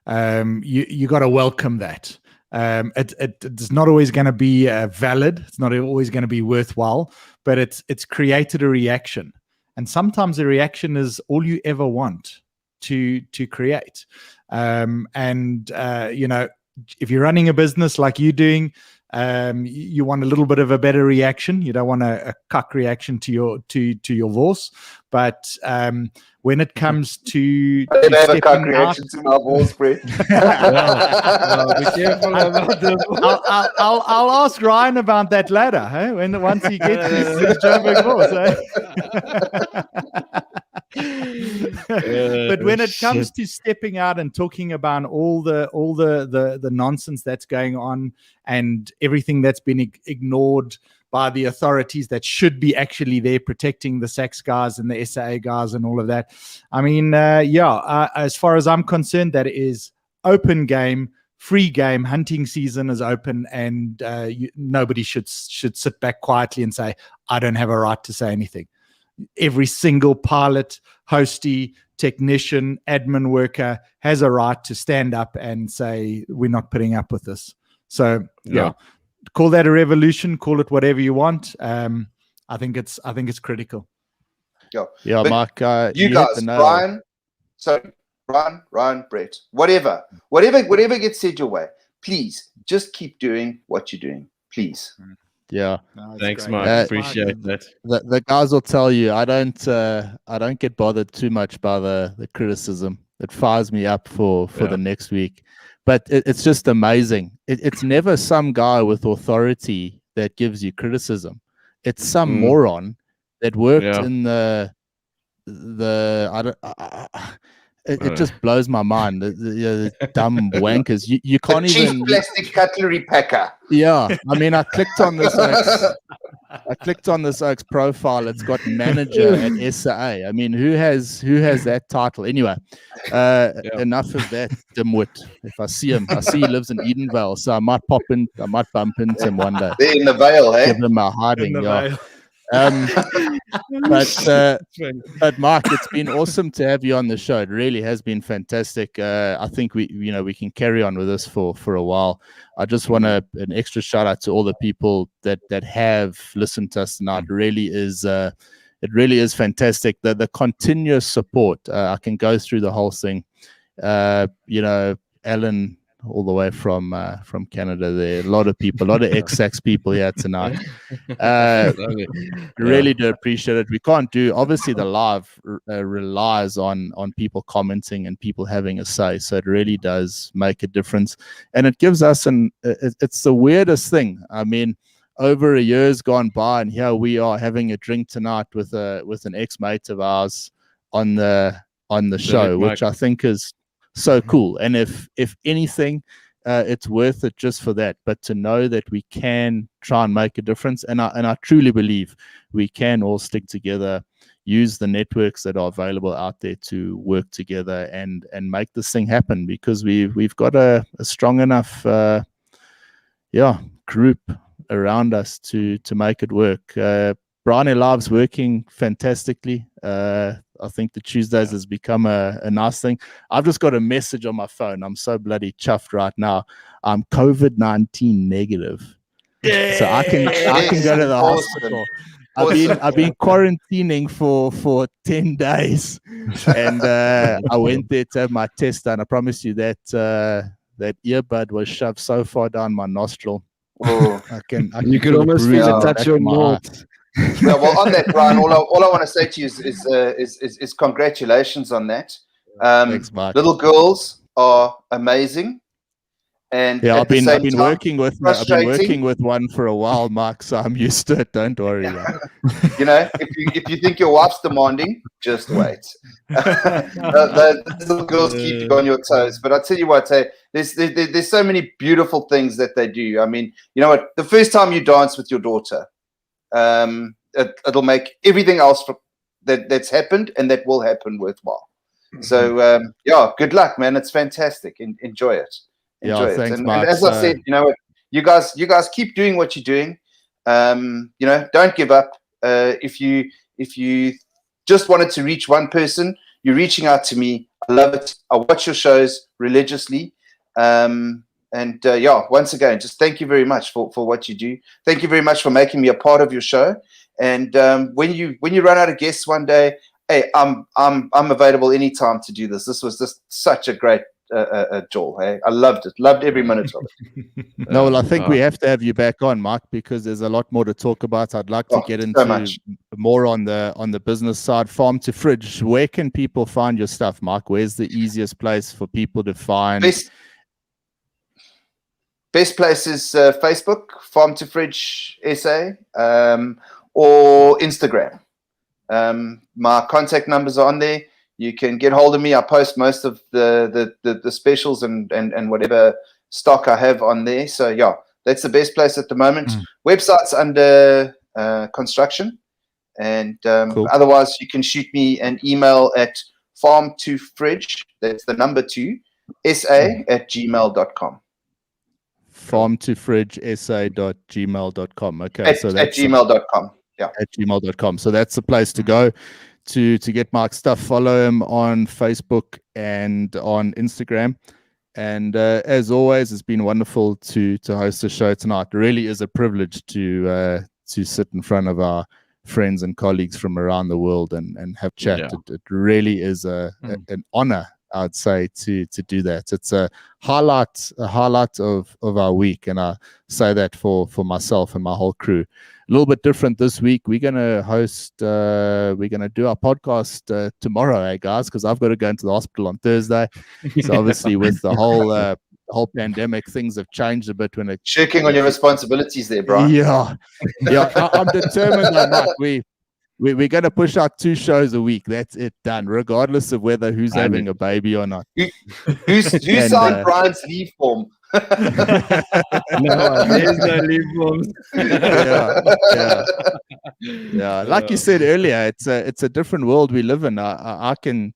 You got to welcome that. It's not always going to be valid. It's not always going to be worthwhile, but it's created a reaction, and sometimes a reaction is all you ever want to create. You know, if you're running a business like you're doing, you want a little bit of a better reaction. You don't want a cuck reaction to your voice. But when it comes to I didn't have a cuck reaction to my voice, Brett. Be careful about this. I'll ask Ryan about that later. Hey? Once he gets his Joburg voice. But when it comes to stepping out and talking about all the nonsense that's going on and everything that's been ignored by the authorities that should be actually there protecting the SACS guys and the SAA guys and all of that, I mean, as far as I'm concerned, that is open game, free game. Hunting season is open, and nobody should sit back quietly and say, I don't have a right to say anything. Every single pilot, hostie, technician, admin worker has a right to stand up and say, we're not putting up with this. So call that a revolution, call it whatever you want. I think it's critical. Yeah, Mark, you guys, Brian, Brett, whatever gets said your way, please just keep doing what you're doing, please. Yeah. No, thanks, Mark. Appreciate that. The guys will tell you I don't get bothered too much by the criticism. It fires me up for the next week. But it's just amazing. It's never some guy with authority that gives you criticism. It's some moron that worked in it just blows my mind. The dumb wankers. You can't the even. Chief plastic cutlery packer. Yeah, I mean, I clicked on this Oaks profile. It's got manager at SAA. I mean, who has that title? Anyway, enough of that dimwit. If I see him, I see he lives in Edenvale, so I might bump into him one day. They're in the Vale, hey? Give him a hiding. But Mark, it's been awesome to have you on the show. It really has been fantastic. I think we can carry on with this for a while. I just want an extra shout out to all the people that have listened to us tonight. It really is fantastic. The continuous support. I can go through the whole thing. Alan all the way from Canada. There are a lot of people, a lot of ex-Sax people here tonight. Really do appreciate it. We can't do, obviously the live relies on people commenting and people having a say, so it really does make a difference, and it gives us it's the weirdest thing. I mean, over a year's gone by, and here we are having a drink tonight with an ex-mate of ours on the show, which I think is so cool. And if anything, it's worth it just for that. But to know that we can try and make a difference, and I truly believe we can all stick together, use the networks that are available out there to work together and make this thing happen, because we've got a strong enough group around us to make it work. Bryan Air Live's working fantastically. I think the Tuesdays has become a nice thing. I've just got a message on my phone. I'm so bloody chuffed right now. I'm COVID-19 negative. Yay! So I can go to the hospital. I've been quarantining for 10 days, and I went there to have my test done. I promise you that that earbud was shoved so far down my nostril. Oh, you could almost feel it touch your nose. Well, on that, Bryan, all I want to say to you is congratulations on that. Thanks, Mark. Little girls are amazing, and I've been working with one for a while, Mark. So I'm used to it. Don't worry. You know, if you think your wife's demanding, just wait. The little girls keep you on your toes. But I tell you what, there's so many beautiful things that they do. I mean, you know what? The first time you dance with your daughter, it'll make everything else that's happened and that will happen worthwhile. So good luck, man. It's fantastic. Enjoy it. Enjoy it. Thanks, and Mark. As I said, you know what, you guys keep doing what you're doing. You know, don't give up. If you just wanted to reach one person, you're reaching out to me. I love it. I watch your shows religiously. Once again, just thank you very much for what you do. Thank you very much for making me a part of your show. And when you run out of guests one day, hey, I'm available anytime to do this. This was just such a great Joel. Hey, I loved it. Loved every minute of it. No, well, I think we have to have you back on, Mark, because there's a lot more to talk about. I'd like to get into more on the business side. Farm2Fridge. Where can people find your stuff, Mark? Where's the easiest place for people to find? Best place is Facebook, Farm2Fridge SA, or Instagram. My contact numbers are on there. You can get hold of me. I post most of the specials and whatever stock I have on there. So that's the best place at the moment. Website's under construction, and cool. Otherwise you can shoot me an email at farm2fridge. That's the number 2 sa@gmail.com. farm2fridge.sa.gmail.com. Okay, so that's at gmail.com. At gmail.com. So that's the place to go to get Mark's stuff. Follow him on Facebook and on Instagram. And as always, it's been wonderful to host the show tonight. It really is a privilege to sit in front of our friends and colleagues from around the world and have chat. Yeah. It really is an honor, I'd say, to do that. It's a highlight of our week, and I say that for myself and my whole crew. A little bit different this week. We're gonna host. We're gonna do our podcast tomorrow, guys, because I've got to go into the hospital on Thursday. So obviously, with the whole pandemic, things have changed a bit. Checking on your responsibilities there, Bryan. Yeah. I'm determined on that. We're going to push out 2 shows a week. That's it, done, regardless of who's having a baby or not. Who signed Bryan's leave form? No, there's no leave forms. Yeah. Like you said earlier, it's a different world we live in. I can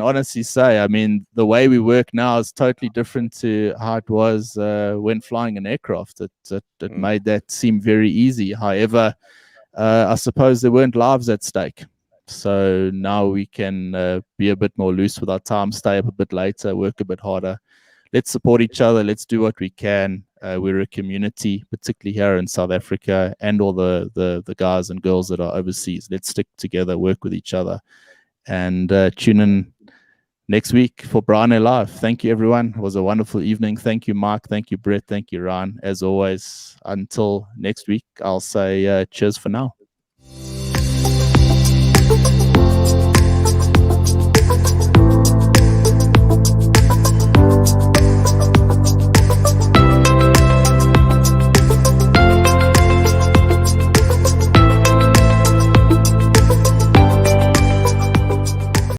honestly say, I mean, the way we work now is totally different to how it was when flying an aircraft. It made that seem very easy. However, I suppose there weren't lives at stake. So now we can be a bit more loose with our time, stay up a bit later, work a bit harder. Let's support each other. Let's do what we can. We're a community, particularly here in South Africa, and all the guys and girls that are overseas. Let's stick together, work with each other, and tune in next week for Bryan Air Live. Thank you, everyone. It was a wonderful evening. Thank you, Mark. Thank you, Brett. Thank you, Ryan. As always, until next week, I'll say cheers for now.